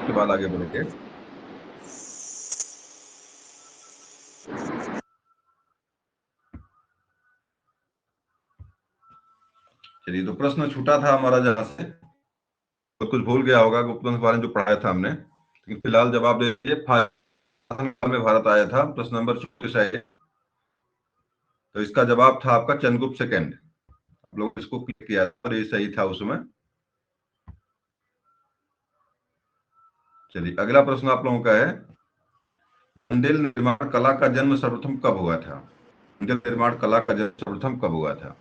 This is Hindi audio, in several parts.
उसके बाद आगे बढ़ेंगे। चलिए, तो प्रश्न छूटा था हमारा जहां से, तो कुछ भूल गया होगा गुप्त वंश के बारे में जो पढ़ाया था हमने, लेकिन फिलहाल जवाब दे दीजिए। शासन काल में भारत आया था, प्रश्न नंबर 34 है। तो इसका जवाब था आपका चंद्रगुप्त सेकंड। आप लोग इसको क्लिक किया और ये सही था उसमें। चलिए, अगला प्रश्न आप लोगों का है, मंदिर निर्माण कला का जन्म सर्वप्रथम कब हुआ था? मंदिर निर्माण कला का जन्म सर्वप्रथम कब हुआ था?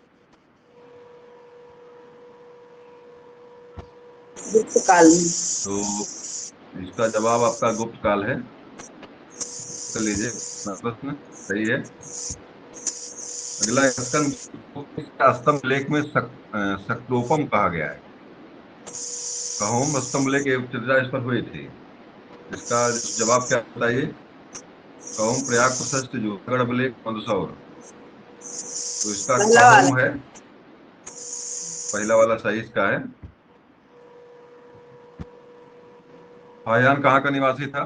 गुप्त काल में। तो इसका जवाब आपका गुप्त काल है। कर लीजिए प्रश्न, सही है। अगला, स्तंभ लेख में सक्रोपम कहा गया है। कहोम स्तंभ लेख एक चर्चा इस पर हुई थी, इसका जवाब क्या बताइए? कहोम, प्रयाग, प्रशस्त, जूनागढ़ अभिलेख, मंदसौर। तो इसका पहला वाला। कहोम है, पहला वाला सही इसका है। फाहियान कहाँ का निवासी था?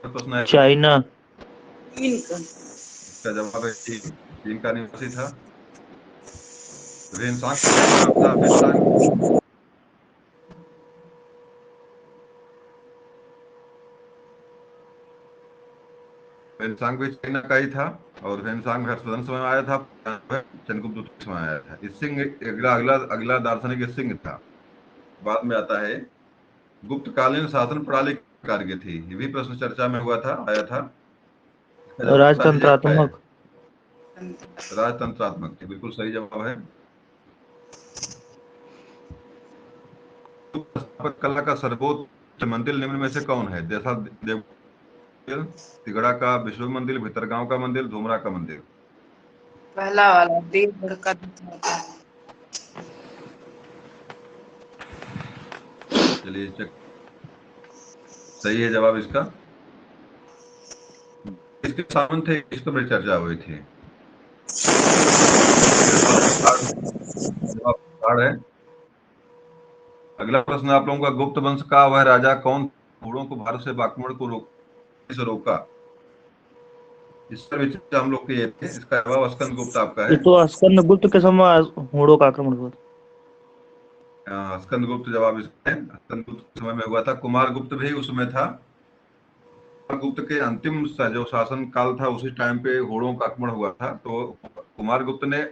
प्रश्न है। चाइना। चीन का। इसका जवाब है चीन, चीन का निवासी था। वेनसांग का क्या नाम था? वेनसांग, वेनसांग भी चाइना का ही था, और वेनसांग हर्षवर्धन समय में आया था, चंद्रगुप्त दूसरे समय आया था। सिंह, अगला अगला अगला दार्शनिक सिंह था, बाद में आता है। गुप्तकालीन शासन प्रणाली किस प्रकार की थी? ये भी प्रश्न चर्चा में हुआ था, आया था। इसका जवाब बता दीजिए क्या है? राजतंत्रात्मक। राजतंत्रात्मक थी, बिल्कुल सही जवाब है। स्थापत्य कला का सर्वोच्च मंदिर निम्न में से कौन है? जैसा देव, तिगड़ा का विष्णु मंदिर, भितरगांव का मंदिर, धूमरा का मंदिर। पहला वाला देवगढ़ का दिखाता है। चलिए चेक, सही है जवाब इसका। इसके सामने थे, इस पर भी चर्चा हुई थी। जवाब कार्ड है। अगला प्रश्न आप लोगों का, गुप्त वंश का वह राजा कौन घोड़ों को भारत से आक्रमण को रोका? इस पर भी चर्चा हम लोग किए थे। इसका जवाब स्कंद गुप्त आपका ये है। तो स्कंदगुप्त के समय होड़ों का आक्रमण हुआ। स्कंद गुप्त जवाब इसका है। स्कंद गुप्त के समय में हुआ था। कुमार गुप्त भी उसमें था। कुमार गुप्त के अंतिम जो शासन काल था, उसी टाइम पे घोड़ों का आक्रमण हुआ था। तो कुमार गुप्त ने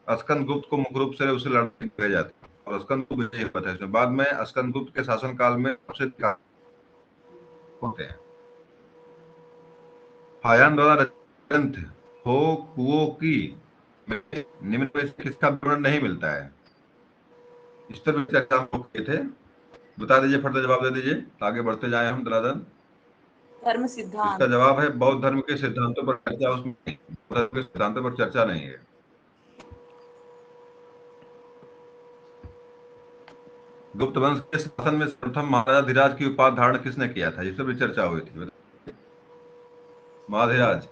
स्कंद गुप्त को मुख्य रूप से उसे लड़ने भेजा था, और स्कंद गुप्त विजयी हुआ था इसमें। बाद में स्कंद गुप्त के शासन काल में सबसे होते हैं। फायान द्वारा रचित ग्रंथ हो कुओ की में निम्न में से किसका विवरण नहीं मिलता है? इस पर भी चर्चा हम लोग किए थे। बता दीजिए, फट से जवाब दे दीजिए, आगे बढ़ते जाए हम दरादर। धर्म इसका सिद्धांत। जवाब है बौद्ध धर्म के सिद्धांतों पर चर्चा, उसमें बौद्ध धर्म के सिद्धांतों पर चर्चा नहीं है। गुप्त वंश के शासन में प्रथम महाराजा धीराज की उपाधि धारण किसने किया था? इस पर भी चर्चा हुई थी। महाधिराज।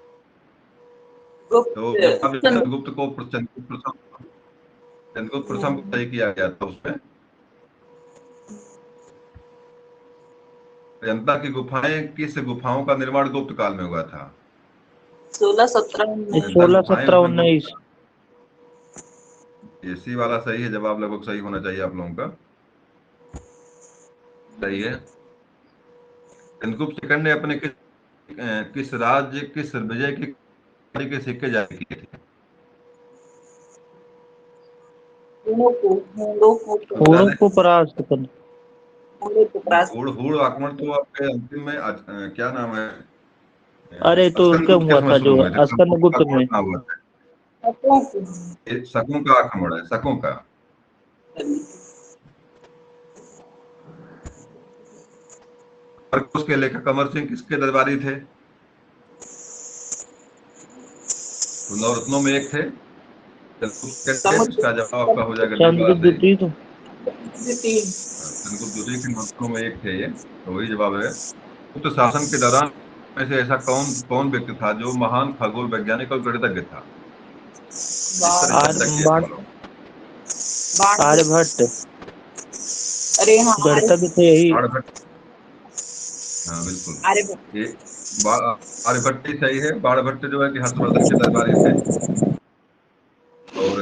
तो जवाब गुप्त। चंद्रगुप्त को चंद्रगुप्त प्रथम को सही किया गया था उसमें। अजंता की गुफाएं, किस गुफाओं का निर्माण गुप्त काल में हुआ था? 16, 17, अजंता 16, गुफाएं 17, उसमें 19। एसी वाला सही है जवाब, लगभग सही होना चाहिए आप लोगों का। सही है। चंद्रगुप्त सेकंड ने अपने किस राज्य, किस विजय के सिक्के जारी किए थे? बता होड़ों दें। को परास्त कर। हुड़ हुड़ आक्रमण तो आपके अंतिम में क्या नाम है, अरे तो स्कंद उसके गुप्त के हुआ समय था शुरू जो हुए थे। शकों का स्कंदगुप्त आक्रमण में। कहाँ हुआ था? ये शकों का आक्रमण है, शकों का। खरगोश के लेखक अमर सिंह किसके दरबारी थे? तो नवरत्नों में एक थे। चंद्रगुप्त सेकंड थे, इसका जवाब आपका हो जाएगा डी वाला चंद्रगुप्त सही। द्वितीय तो। चंद्रगुप्त दूसरे के नवरत्नों में एक थे ये, तो वही जवाब है। गुप्त शासन के दौरान में से ऐसा कौन कौन व्यक्ति था जो महान खगोल वैज्ञानिक और गणितज्ञ था? इस पर चर्चा किए थे हम लोग। आर्यभट्ट। अरे हाँ। गणितज्ञ तो यही। आर्यभट्ट। हाँ बिल्कुल। अरे ये आर्यभट्ट ही सही है। बाणभट्ट जो है कि हर्षवर्धन के दरबारी थे, और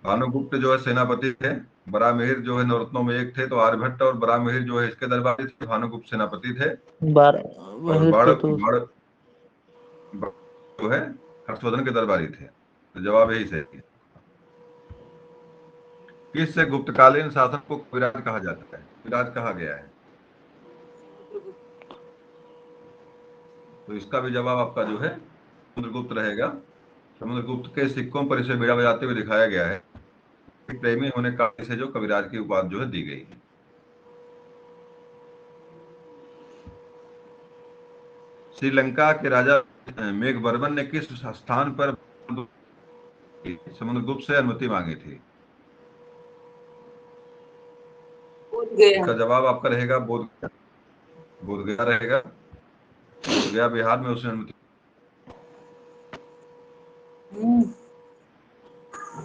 भानुगुप्त जो है सेनापति थे। बरामिहिर जो है नवरत्नों में एक थे, तो आर्यभट्ट और बरामिहिर जो है इसके दरबारी थे, भानुगुप्त सेनापति थे। बार और वही बाण तो बाण जो है हर्षवर्धन के दरबारी थे। तो जवाब यही सही है। किस से गुप्तकालीन शासक को कविराज कहा जाता है? कविराज कहा गया है। तो इसका भी जवाब आपका जो है समुद्रगुप्त रहेगा। समुद्रगुप्त के सिक्कों पर इसे बीड़ा बजाते हुए दिखाया गया है। प्रेमी होने का इसे जो कविराज की उपाधि जो है दी गई है। श्रीलंका के राजा मेघवर्मन ने किस स्थान पर समुद्रगुप्त से अनुमति मांगी थी? बोध गया। इसका जवाब आपका रहेगा बोध बोध गया रहेगा। बोध गया बिहार में उसने अनुमति। हम्म,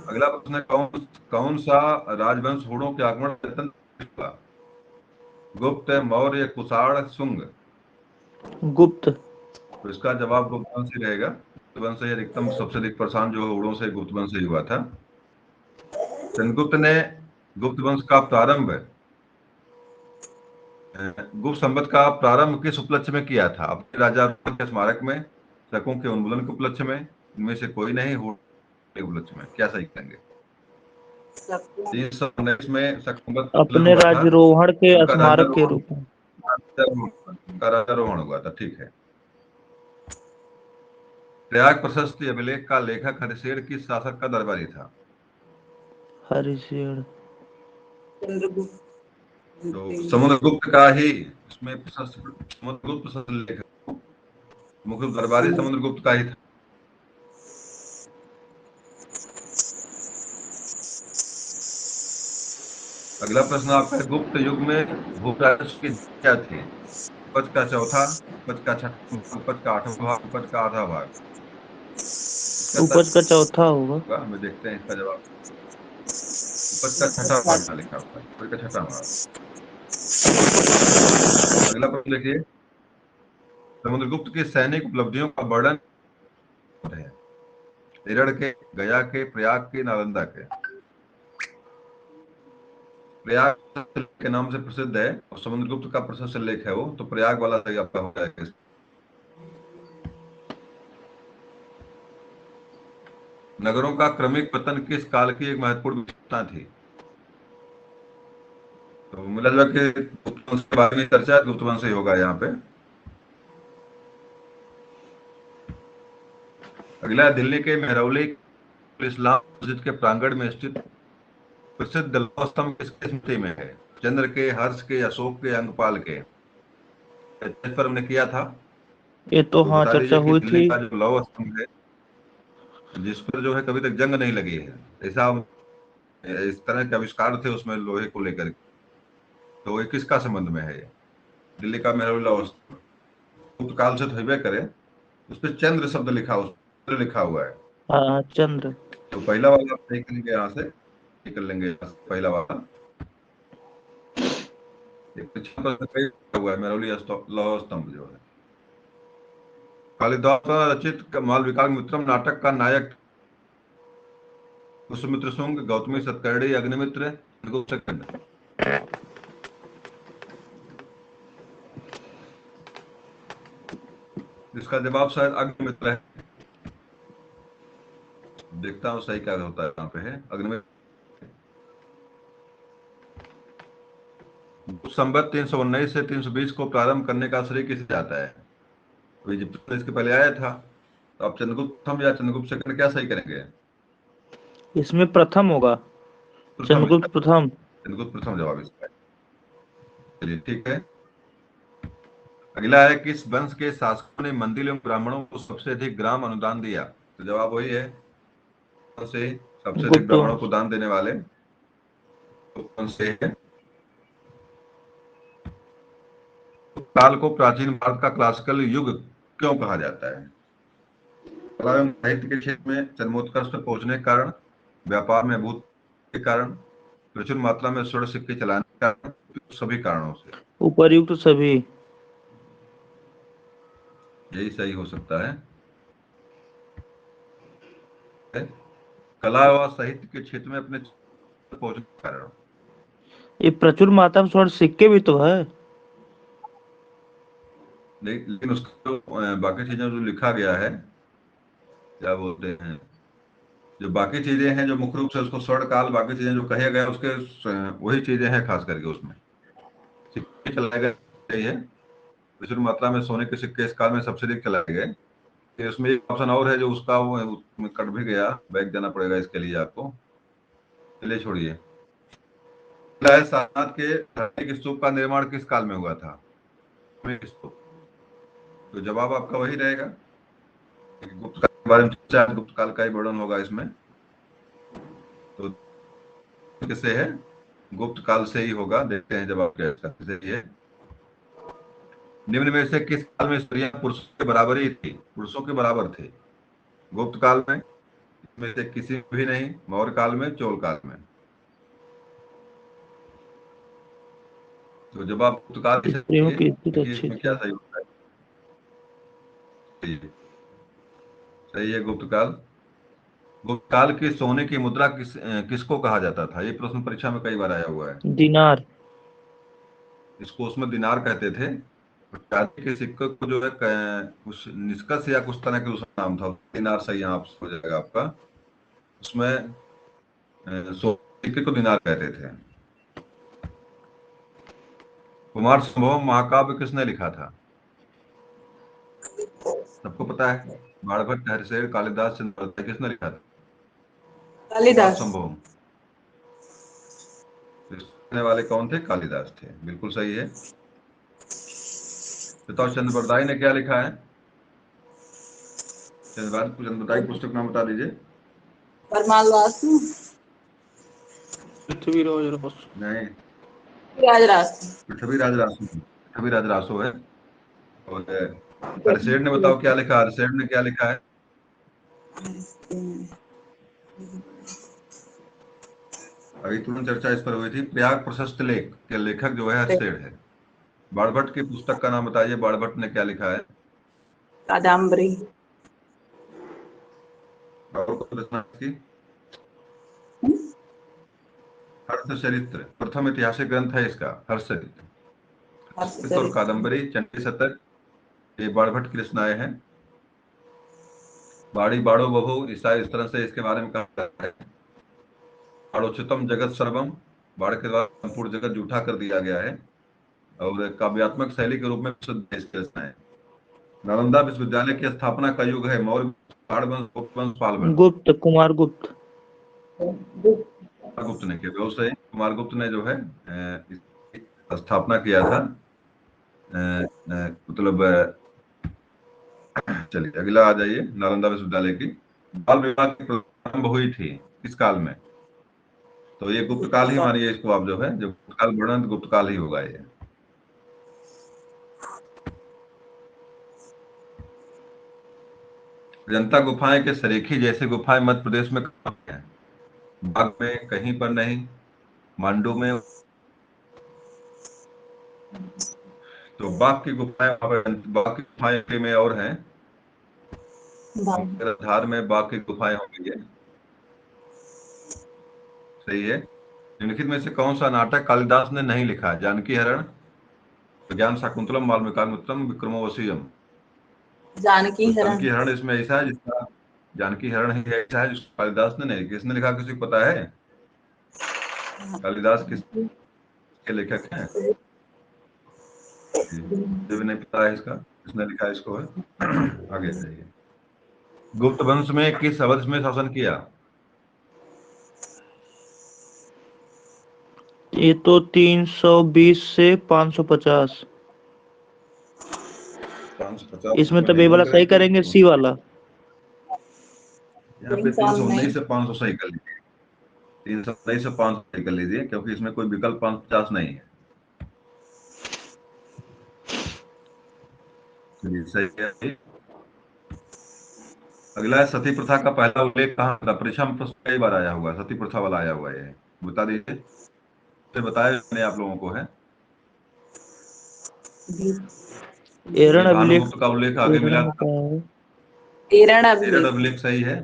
अगला प्रश्न है, कौन कौन सा राजवंश हूणों के आक्रमण में अत्यंत हुआ? गुप्त, मौर्य, कुषाण, शुंग? गुप्त। तो इसका जवाब गुप्त वंश ही रहेगा। गुप्त वंश से अधिकतम सबसे अधिक परेशान जो है हूणों से गुप्त वंश से ही हुआ था। चंद्रगुप्त ने गुप्त वंश का प्रारंभ गुप्त संवत का प्रारंभ किस उपलक्ष्य में किया था? अपने राजा के स्मारक में, शकों के उन्मूलन के उपलक्ष्य में, इनमें से कोई नहीं, हूणों के उपलक्ष्य में? क्या सही करेंगे? सबको 319 में शक संवत का उन्मूलन अपने हुआ था। राज्यरोहण के उनका स्मारक के राज्यारोहण रूप में। उनका राज्यारोहण हुआ था, ठीक है। प्रयाग प्रशस्ति अभिलेख का लेखक हरिशेर किस शासक का दरबारी था? हरिशेर। चंद्रगुप्त तो समुद्रगुप्त का ही इसमें समुद्रगुप्त प्रशस्ति लेखक, मुख्य दरबारी समुद्रगुप्त का ही था। अगला प्रश्न आपका है, गुप्त युग में भूराजस्व की क्या थी? उपज का चौथा, उपज का छठा भाग, उपज का आठवां भाग, उपज का आधा भाग? इसका सर उपज का चौथा होगा। होगा, हमें देखते हैं इसका जवाब। उपज का छठा भाग यहाँ लिखा हुआ है, उपज का छठा भाग। अगला प्रश्न देखिए, समुद्रगुप्त की सैनिक उपलब्धियों का वर्णन है। एरड़ के, गया के, प्रयाग के, नालंदा के? प्रयाग के नाम से प्रसिद्ध है और समुद्रगुप्त का प्रशस्त लेख है वो, तो प्रयाग वाला सही आपका हो जाएगा। नगरों का क्रमिक पतन किस काल की एक महत्वपूर्ण विशेषता थी? तो मिला जुला के गुप्त वंश के बारे में चर्चा है, गुप्त वंश ही होगा यहाँ पे। अगला, दिल्ली के मेहरौली इस्लाम मस्जिद के प्रांगण में स्थित प्रसिद्ध लौह स्तंभ किसकी स्मृति में है? चंद्र के, हर्ष के, अशोक के, अंगपाल के? इस पर हमने किया था। ये तो तो हाँ बता चर्चा दीजिए कि हुई दिल्ली थी। का जो लौह स्तंभ है, जिस पर जो है कभी तक जंग नहीं लगी है, ऐसा इस तरह के आविष्कार थे उसमें लोहे को लेकर। तो ये किसका संबंध में है? ये दिल्ली का मेहरौली लौह स्तंभ गुप्त काल से तो करे, उस पर चंद्र शब्द लिखा हुआ है। हाँ चंद्र। तो पहला वाला आप देख लेंगे, यहाँ से निकल लेंगे, यहाँ से पहला वाला। एक पीछे पर लिखा हुआ है मेहरौली लौह स्तंभ जो है। कालिदास द्वारा रचित मालविका मित्रम नाटक का नायक पुष्यमित्र शुंग, गौतमी सतकर्णी, अग्निमित्र, चंद्रगुप्त सेकंड? इसका जवाब शायद अग्निमित्र है। देखता हूँ सही क्या होता है, यहाँ पे है अग्निमित्र। संवत 319 से 320 को प्रारंभ करने का श्रेय किसे जाता है? तो इजिप्ट इसके पहले आया था। तो आप चंद्रगुप्त प्रथम या चंद्रगुप्त सेकंड क्या सही करेंगे? इसमें प्रथम होगा। प्रथम चंद्रगुप्त प्रथम। चंद्रगुप्त प्रथम जवाब इसका है। चलिए ठीक है। अगला है, किस वंश के शासकों ने मंदिर एवं ब्राह्मणों को सबसे अधिक ग्राम अनुदान दिया? तो जवाब वही है, से सबसे अधिक गुप्त ब्राह्मणों को वंश। दान देने वाले वंश से है। काल को प्राचीन भारत का क्लासिकल युग क्यों कहा जाता है? कला एवं साहित्य के क्षेत्र में चरमोत्कर्ष पर पहुंचने के कारण, व्यापार में अभूत के कारण, प्रचुर मात्रा में स्वर्ण सिक्के चलाने के कारण, सभी कारणों से? उपर्युक्त सभी। यही सही हो सकता है। कला व साहित्य के क्षेत्र में अपने पहुंचने का कारण। ये प्रचुर मात्रा में स्वर्ण सिक्के भी तो है। लेकिन उसको बाकी चीजें जो लिखा गया है, क्या बोलते हैं, जो बाकी चीजें हैं जो मुख्य रूप से उसको स्वर्ण काल, बाकी चीजें जो कहे गए उसके वही चीजें हैं खास करके उसमें। सिक्के चलाए गए यही है, प्रचुर मात्रा में सोने के सिक्के इस काल में सबसे अधिक चलाए गए। फिर उसमें एक ऑप्शन और है जो उसका वो उसमें कट भी गया, बैक देना पड़ेगा इसके लिए आपको। चलिए छोड़िए। अगला है, सारनाथ के धार्मिक स्तूप का निर्माण किस काल में हुआ था? धार्मिक स्तूप। तो जवाब आपका वही रहेगा। गुप्त काल के बारे में चर्चा है, गुप्त काल का ही वर्णन होगा इसमें। तो किससे है? गुप्त काल से ही होगा। देखते हैं जवाब क्या है इसका। किससे है? निम्न में से किस काल में स्त्रियां पुरुषों के बराबर ही थी? पुरुषों के बराबर थे गुप्त काल में। इसमें से किसी में भी नहीं। मौर्य काल में, चोल काल में। तो जवाब गुप्त काल से स्त्रियों चाहिए। की स्थिति देखिए अच्छी इसमें क्या थी। सही होता है। सही सही है गुप्त काल। गुप्त काल की सोने की मुद्रा किसको कहा जाता था? ये प्रश्न परीक्षा में कई बार आया हुआ है। दिनार। इसको उसमें दिनार कहते थे। और चांदी के सिक्के को जो है कुछ निष्कस या कुछ तरह के उसका नाम था। दिनार सही यहाँ हो जाएगा आपका। उसमें सिक्के को दिनार कहते थे। कुमार संभवम महाकाव्य किसने लिखा था? सबको पता है। बाणभट्ट, हरिशेर, कालिदास, चंद्रवंत। किसने लिखा था? कुमार कालिदास। संभवम। तो लिखने वाले कौन थे? कालिदास थे। बिल्कुल सही है। बताओ चंद्रवरदाई ने क्या लिखा है? चंद्रवरदाई पुस्तक नाम बता दीजिए। परमाल वासु। पृथ्वीराज रास। नहीं, राजराज। पृथ्वीराज रासो। पृथ्वीराज रासो है। और हरसेठ ने बताओ क्या लिखा? हरसेठ ने क्या लिखा है? अभी तुरंत चर्चा इस पर हुई थी। प्रयाग प्रशस्त लेख के लेखक जो है हरसेठ है। बाणभट्ट की पुस्तक का नाम बताइए। बाणभट्ट ने क्या लिखा है? कादम्बरी। और कोई रचना की? हर्षचरित्र प्रथम ऐतिहासिक ग्रंथ है इसका, हर्षचरित्र। हर्षचरित्र और हर्षचरित्र। कादम्बरी, चंडी शतक, ये बाणभट्ट की रचनाएं हैं। बाड़ी बाड़ो बहू, ईसा इस तरह से इसके बारे में कहा जाता है। बाड़ोच्युतम जगत सर्वम, बाढ़ के द्वारा संपूर्ण जगत जूठा कर दिया गया है। और काव्यात्मक शैली के रूप में प्रसिद्ध है इसकी रचनाएं। नालंदा विश्वविद्यालय की स्थापना का युग है? मौर्य, पाल वंश, गुप्त वंश, पाल वंश। गुप्त, कुमार गुप्त। कुमार गुप्त ने किया। बहुत सही। कुमार गुप्त ने जो है इसकी स्थापना किया था। मतलब चलिए अगला आ जाइए। नालंदा विश्वविद्यालय की बाल विवाह की प्रारंभ हुई थी किस काल में? तो ये गुप्त काल ही मानिए इसको आप, जो है जो गुप्त काल वर्णन गुप्त काल ही होगा ये। अजंता गुफाएं के सरेखी जैसे गुफाएं मध्य प्रदेश में कहाँ पे हैं? बाग में, कहीं पर नहीं, मांडू में। तो बाग की गुफाएं वहाँ पे, बाग की गुफाएं यूपी में और हैं। धार में बाग की गुफाएं होंगी ये। सही है। निम्नलिखित में से कौन सा नाटक कालिदास ने नहीं लिखा है? जानकी हरण, ज्ञान शाकुंतलम, वाल्मीकामित्रम, विक्रमोर्वशीयम। जानकी तो हरण। जानकी हरण इसमें ऐसा है जिसका, जानकी हरण ही ऐसा है जिसको कालिदास ने नहीं, किसने लिखा किसी को पता है? कालिदास किसके लेखक हैं? जी, मुझे भी नहीं पता है इसका किसने लिखा है इसको है। आगे जाइए। गुप्त वंश में किस अवध में शासन किया? ये तो 320 से 550। 550 इसमें में तो नहीं ये बोल वाला रहे सही थे। करेंगे, सी वाला। यहाँ पे तीन तीन साल सौ नहीं। उन्नीस से 500 सही कर लीजिए। 329 से 500 सही कर लीजिए, क्योंकि इसमें कोई विकल्प 550 नहीं है। चलिए सही है। अगला है, सती प्रथा का पहला उल्लेख कहाँ था? परीक्षा में प्रश्न कई बार आया हुआ है, सती प्रथा वाला आया हुआ है। बता दीजिए। तो बताया मैंने आप लोगों को है। एरण अभी अभिलेख। भानुगुप्त का उल्लेख आगे मिला एरण था। का है। एरण एरड अभिलेख। अभिलेख सही है।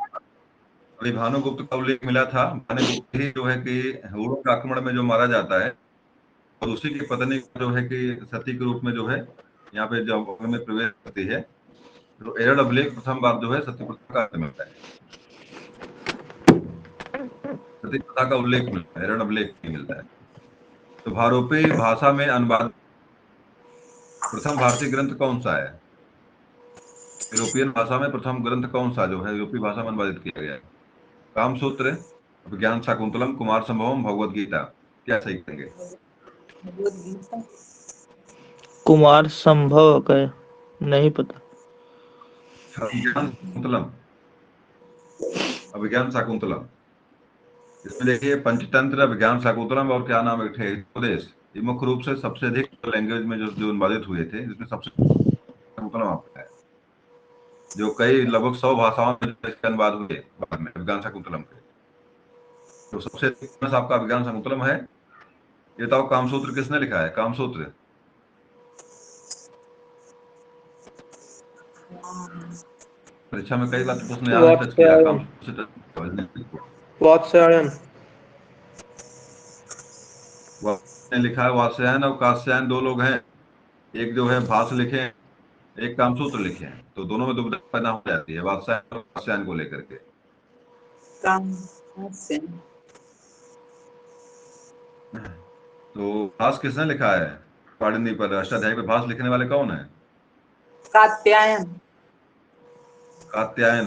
अभी भानुगुप्त का उल्लेख मिला था। भानुगुप्त ही जो है कि हुड़ों के आक्रमण में जो मारा जाता है, और उसी की पत्नी जो है कि सती के रूप में जो है यहाँ पे जब में प्रवेश करती है, तो एरड अभिलेख प्रथम बार जो है सती प्रथा का मिलता है। सती प्रथा का उल्लेख मिलता है, एरड अभिलेख नहीं मिलता है। तो भारोपी भाषा में अनुवाद प्रथम भारतीय ग्रंथ कौन सा है? यूरोपियन भाषा में प्रथम ग्रंथ कौन सा जो है यूरोपीय भाषा में अनुवादित किया गया है? कामसूत्र, विज्ञान शाकुंतलम, कुमार संभवम, भगवद गीता। क्या सही कहेंगे? भगवद गीता। कुमार संभव का है। नहीं पता। विज्ञान शाकुंतलम, अभिज्ञान शाकुंतलम। इसमें देखिए पंचतंत्र, विज्ञान शाकुंतलम और क्या नाम है थे, उपदेश, ये मुख्य रूप से सबसे अधिक लैंग्वेज में जो जो अनुवादित हुए थे, जिसमें सबसे शाकुंतलम आपका है, जो कई लगभग 100 भाषाओं में इसके अनुवाद हुए बाद में विज्ञान शाकुंतलम के। तो सबसे अधिक फेमस आपका विज्ञान शाकुंतलम है। ये बताओ कामसूत्र किसने लिखा है? कामसूत्र परीक्षा में कई बार प्रश्न यहाँ भी टच किया, वात्स्यायन। कामसूत्र वात्स्यायन। ने लिखा है। वात्स्यायन और कात्स्यायन दो लोग हैं। एक जो है भाष्य लिखे हैं, एक कामसूत्र लिखे हैं, तो दोनों में दुविधा पैदा हो जाती है वात्स्यायन और कात्स्यायन को लेकर के। काम से तो भाष्य किसने लिखा है? पाणिनि पर अष्टाध्यायी पर भाष्य लिखने वाले कौन है? कात्यायन। कात्यायन।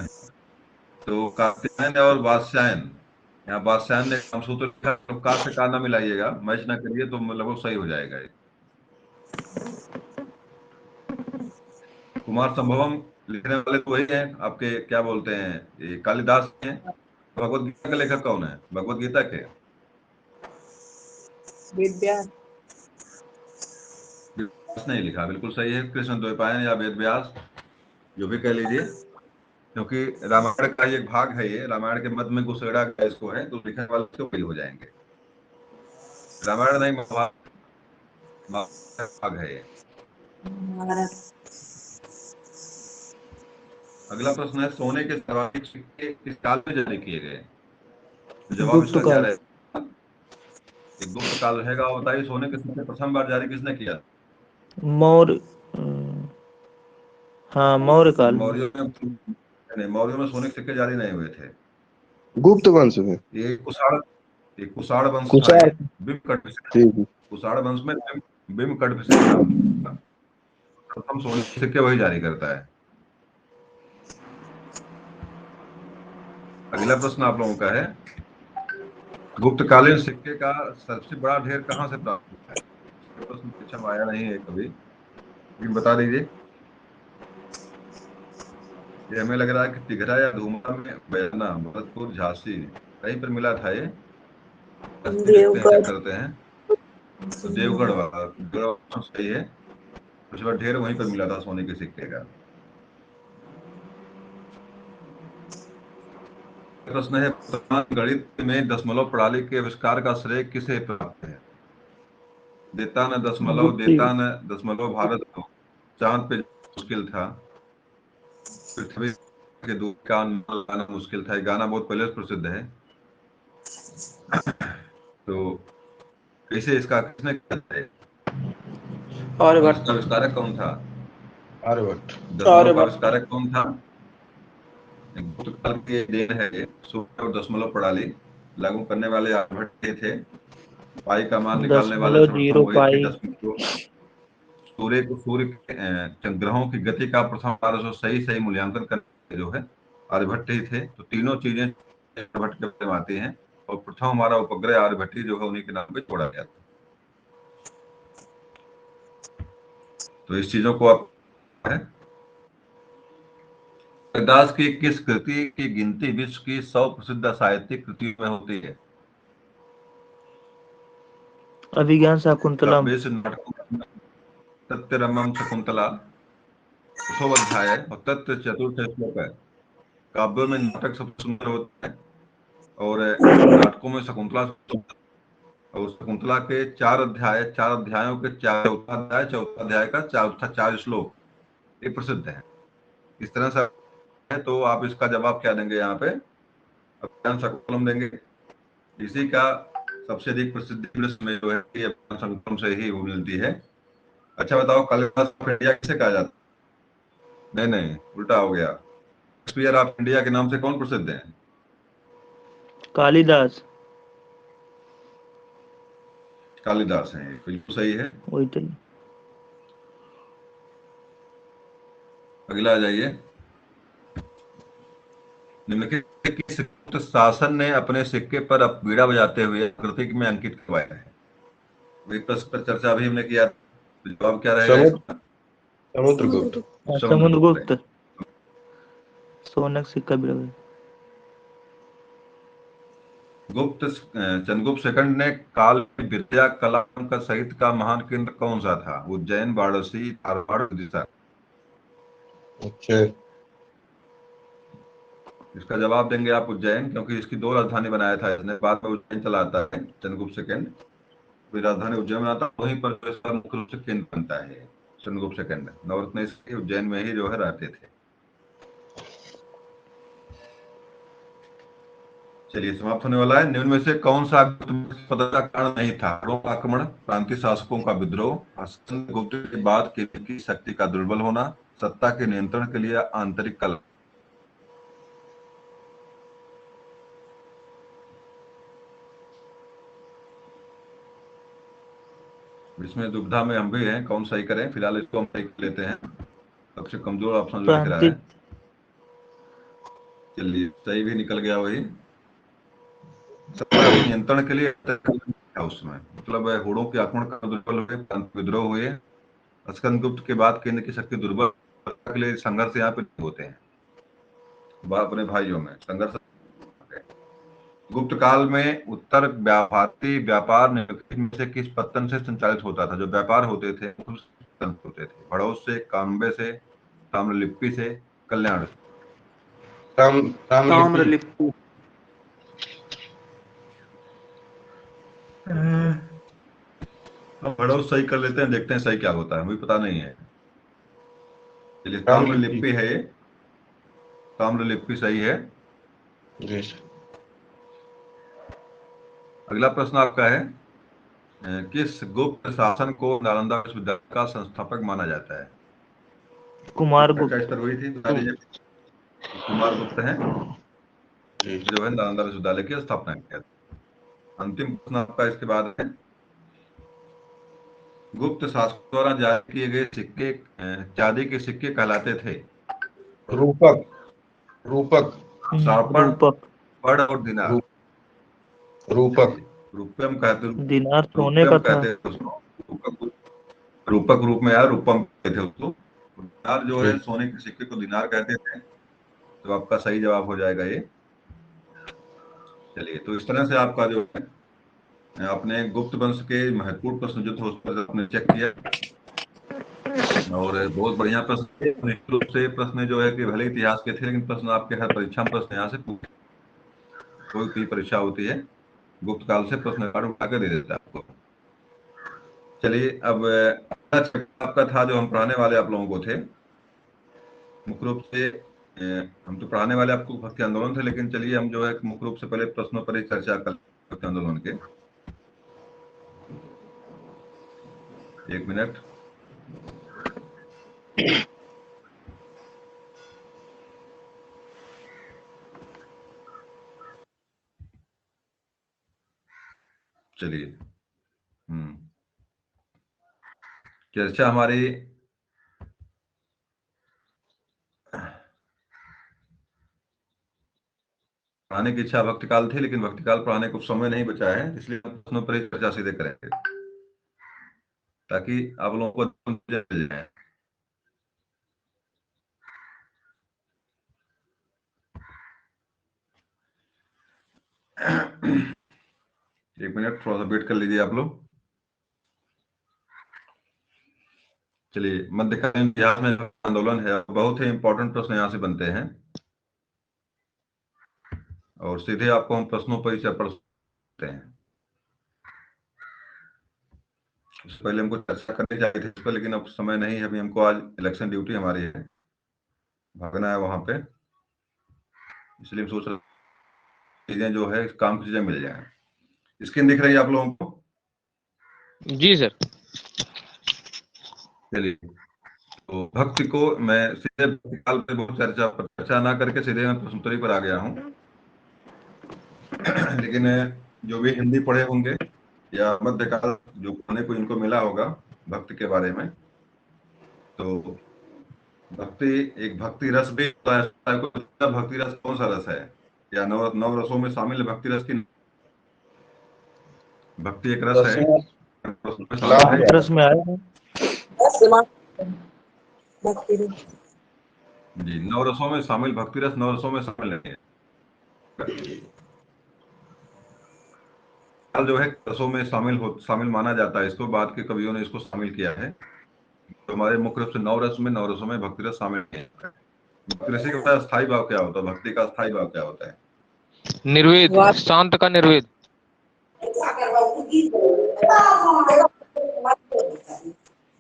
तो कात्यायन और वात्स्यायन, यहाँ वात्स्यायन ने कामसूत्र लिखा, तो का से का ना मिलाइएगा, मैच ना करिए तो लगभग सही हो जाएगा ये। कुमार संभवम लिखने वाले तो वही हैं आपके, क्या बोलते हैं, ये कालिदास हैं। भगवत गीता का लेखक कौन है भगवत गीता के? विद्या। व्यास ने लिखा, बिल्कुल सही है। कृष्ण द्वैपायन या वेद व्यास, जो भी कह लीजिए, क्योंकि रामायण का एक भाग है, ये रामायण के मध्य में गुसेड़ा का इसको है, तो लिखने वाले तो वही हो जाएंगे। रामायण नहीं, महाभारत, महाभारत का भाग है ये। भारत। अगला प्रश्न है, सोने के सर्वाधिक सिक्के किस काल में जारी किए गए? तो जवाब गुप्त इसका क्या काल। रहेगा? एक गुप्त काल रहेगा। और बताइए सोने के सिक्के प्रथम बार जारी किसने किया? मौर्य। हाँ, मौर्य काल में। मौर्यों में नहीं, मौर्यों में सोने के सिक्के जारी नहीं हुए थे। गुप्त वंश में। ये कुषाण वंश था कुषाण। ये। बिम्बकट विशेष, ठीक है। कुषाण वंश में बिम्बकट विशेष नाम था। प्रथम सोने के सिक्के वही जारी करता है। अगला प्रश्न आप लोगों का है, गुप्तकालीन सिक्के का सबसे बड़ा ढेर कहाँ से प्राप्त हुआ है? ये प्रश्न परीक्षा में आया नहीं है कभी, लेकिन बता दीजिए। ये हमें लग रहा है कि तिघरा या धूमा में, बैजना, भरतपुर, झांसी, कहीं पर मिला था ये। देखते हैं, चेक देवगढ़। करते हैं। तो देवगढ़ वाला, देवगढ़ सही है। कुछ बार ढेर वहीं पर मिला था सोने के सिक्के का। प्रश्न है, वर्तमान गणित में दशमलव प्रणाली के आविष्कार का श्रेय किसे प्राप्त है? देता न दशमलव, गुप्त देता युग। न दशमलव, भारत को चांद पे मुश्किल था, पृथ्वी के दूर का लाना मुश्किल था। ये गाना बहुत पहले से प्रसिद्ध है। तो कैसे इसका किसने किया था? और इसका आर्यभट्ट। आविष्कारक कौन था? आर्यभट्ट। दशमलव का आर्यभट्ट। आविष्कारक कौन था? गुप्त काल की देन है ये। सूत्र और दशमलव प्रणाली लागू करने वाले आर्यभट्ट ही थे। पाई का मान निकालने वाले दशमलव सर्वप्रथम जीरो वही थे। पाई। दशमलव सूर्य के ग्रहों की गति का प्रथम बार जो सही सही मूल्यांकन करने जो है आर्यभट्ट ही थे। तो तीनों चीजें आर्यभट्ट के बारे में आती हैं, और प्रथम हमारा उपग्रह आर्यभट्ट ही जो है उन्हीं के नाम पे छोड़ा गया था। तो इस चीजों को आप है। कालिदास की किस कृति की गिनती विश्व की 100 प्रसिद्ध साहित्यिक कृतियों में होती है? अभिज्ञान शाकुंतलम। काव्य से नाटकों, तत्व शकुंतला प्रथम अध्याय है, और तत्व चतुर्थ श्लोक है। काव्यों में नाटक सबसे सुंदर होता है, और नाटकों में शकुंतला। और शकुंतला के 4 अध्याय, 4 अध्यायों के 4, चौथा अध्याय, चौथा अध्याय का चौथा 4 श्लोक, ये प्रसिद्ध है। इस तरह से है, तो आप इसका जवाब क्या देंगे यहाँ पे? अभियान संकुलम देंगे। इसी का सबसे अधिक प्रसिद्ध इंग्लिश में जो है ये अभियान संकुलम से ही वो मिलती है। अच्छा बताओ, कालिदास ऑफ इंडिया किसे कहा जाता है? नहीं नहीं, उल्टा हो गया। शेक्सपियर ऑफ इंडिया के नाम से कौन प्रसिद्ध है? कालिदास। कालिदास है, बिल्कुल सही है। वही तो। अगला आ जाइए। निम्नलिखित किस गुप्त शासन ने अपने सिक्के पर बीड़ा बजाते हुए प्रतीक में अंकित करवाया है? वही प्रश्न पर चर्चा भी हमने किया। तो जवाब क्या रहेगा समुद्र इसका? समुद्रगुप्त। समुद्रगुप्त है। समुद्रगुप्त। सोने का सिक्का भी लगा। गुप्त चंद्रगुप्त सेकंड ने काल में विद्या कला का सहित का महान केंद्र कौन सा था? उज्जैन, वाराणसी, धारवाड़, विदिशा। अच्छा। इसका जवाब देंगे आप उज्जैन, क्योंकि इसकी दो राजधानी बनाया था इसने। बाद में उज्जैन चला आता है चंद्रगुप्त सेकंड, फिर राजधानी उज्जैन बनाता है, वहीं पर जो इसका मुख्य रूप से केंद्र बनता है चंद्रगुप्त सेकंड। नवरत्न इसके उज्जैन में ही जो है रहते थे। चलिए, समाप्त होने वाला है। निम्न में से कौन सा पद का कारण नहीं था? हरों का आक्रमण, प्रांतीय शासकों का विद्रोह, गुप्त के बाद किले की शक्ति का दुर्बल होना, सत्ता के नियंत्रण के लिए आंतरिक कलह। इसमें दुविधा में हम भी हैं, कौन सही करें। फिलहाल इसको हम सही कर लेते हैं। सबसे कमजोर ऑप्शन जो दिख रहा है। प्रांतिक। चलिए, सही भी निकल गया वही। सत्ता के नियंत्रण के लिए था उसमें, मतलब हुड़ों के आक्रमण का दुर्बल हुए, विद्रोह हुए। स्कंदगुप्त के बाद केंद्र की शक्ति दुर्बल के लिए संघर्ष यहाँ पे होते हैं अपने भाइयों में संघर्ष। गुप्त काल में उत्तर भारतीय व्यापार निम्नलिखित में से किस पत्तन से संचालित होता था? जो व्यापार होते थे होते थे भड़ोस से, कानबे से, ताम्रलिप्ति से, कल्याण से। ताम्रलिपि। ताम्रलिप्ति। अब भड़ोस सही कर लेते हैं, देखते हैं सही क्या होता है, मुझे पता नहीं है। चलिए, ताम्रलिपि। ताम्रलिप्ति है ये। ताम्रलिप्ति सही है। जी सर। अगला प्रश्न आपका है, किस गुप्त शासन को नालंदा विश्वविद्यालय का संस्थापक माना जाता है? चर्चा कुमारगुप्त। इस पर हुई थी, बता दीजिए। कुमार गुप्त हैं जी। जो है नालंदा विश्वविद्यालय की स्थापना किया था। अंतिम प्रश्न आपका इसके बाद है, गुप्त शासकों द्वारा जारी किए गए सिक्के चांदी के सिक्के कहलाते थे? रूपक। रूपक। शार्पण, रूपक। पड़ और दिनार। रू, रूपक। चलिए, रुपयम कहते, दिनार सोने रुपयम का था। कहते थे उसको। रूपक, रूपक रूप में आया, रूपम कहते थे उसको। दिनार जो है, जी। सोने के सिक्के को दिनार कहते थे। तो आपका सही जवाब हो जाएगा ये। चलिए, तो इस तरह से आपका जो है, आपने गुप्त वंश के महत्वपूर्ण प्रश्न जो थे उस पर आपने चेक किया, और बहुत बढ़िया प्रश्न थे। निश्चित रूप से प्रश्न जो है कि भले इतिहास के थे, लेकिन प्रश्न आपके हर परीक्षा में प्रश्न यहाँ से पूछे। कोई भी परीक्षा होती है, गुप्त काल से प्रश्न कार्ड उठा के दे देता है आपको। चलिए, अब अगला चैप्टर आपका था जो हम पढ़ाने वाले आप लोगों को थे, मुख्य रूप से हम तो पढ़ाने वाले आपको भक्ति आंदोलन थे, लेकिन चलिए हम जो है मुख्य रूप से पहले प्रश्नों पर ही चर्चा कर भक्ति आंदोलन के। एक मिनट। चलिए, चर्चा हमारी पढ़ाने की इच्छा भक्तिकाल थी, लेकिन भक्तिकाल पढ़ाने को समय नहीं बचा है, इसलिए हम प्रश्नों पर ही चर्चा सीधे करेंगे ताकि आप लोगों को मिल जाए। एक मिनट, थोड़ा सा वेट कर लीजिए आप लोग। चलिए, मध्यकालीन इतिहास में जो आंदोलन है, बहुत ही इंपॉर्टेंट प्रश्न यहाँ से बनते हैं, और सीधे आपको हम प्रश्नों पर ही पढ़ सकते हैं। इससे पहले हमको चर्चा करनी चाहिए थी इस पर, लेकिन अब समय नहीं है अभी, हमको आज इलेक्शन ड्यूटी हमारी है, भागना है वहां पे, इसलिए हम सोच रहे चीजें जो है काम की चीजें मिल जाए। स्क्रीन दिख रही है आप लोगों को? जी सर। चलिए, तो भक्ति को मैं सीधे भक्ति काल पे बहुत चर्चा ना करके सीधे मैं प्रश्नोत्तरी पर आ गया हूँ। लेकिन जो भी हिंदी पढ़े होंगे या मध्यकाल जो पढ़ने को इनको मिला होगा भक्ति के बारे में, तो भक्ति एक भक्ति रस भी होता है। भक्ति रस कौन सा रस है, या नव रसों में शामिल भक्ति रस की? भक्ति एक रस है, रस में आया है। जी, नव रसों में शामिल भक्ति रस नव रसों में शामिल नहीं है। जो है रसों में शामिल माना जाता है इसको, बाद के कवियों ने इसको शामिल किया है। तो हमारे मुख्य रूप से नव रसों में भक्ति रस शामिल है। भक्ति रस का स्थायी भाव क्या होता है? भक्ति का स्थायी भाव क्या होता है? निर्वेद, शांत का निर्वेद।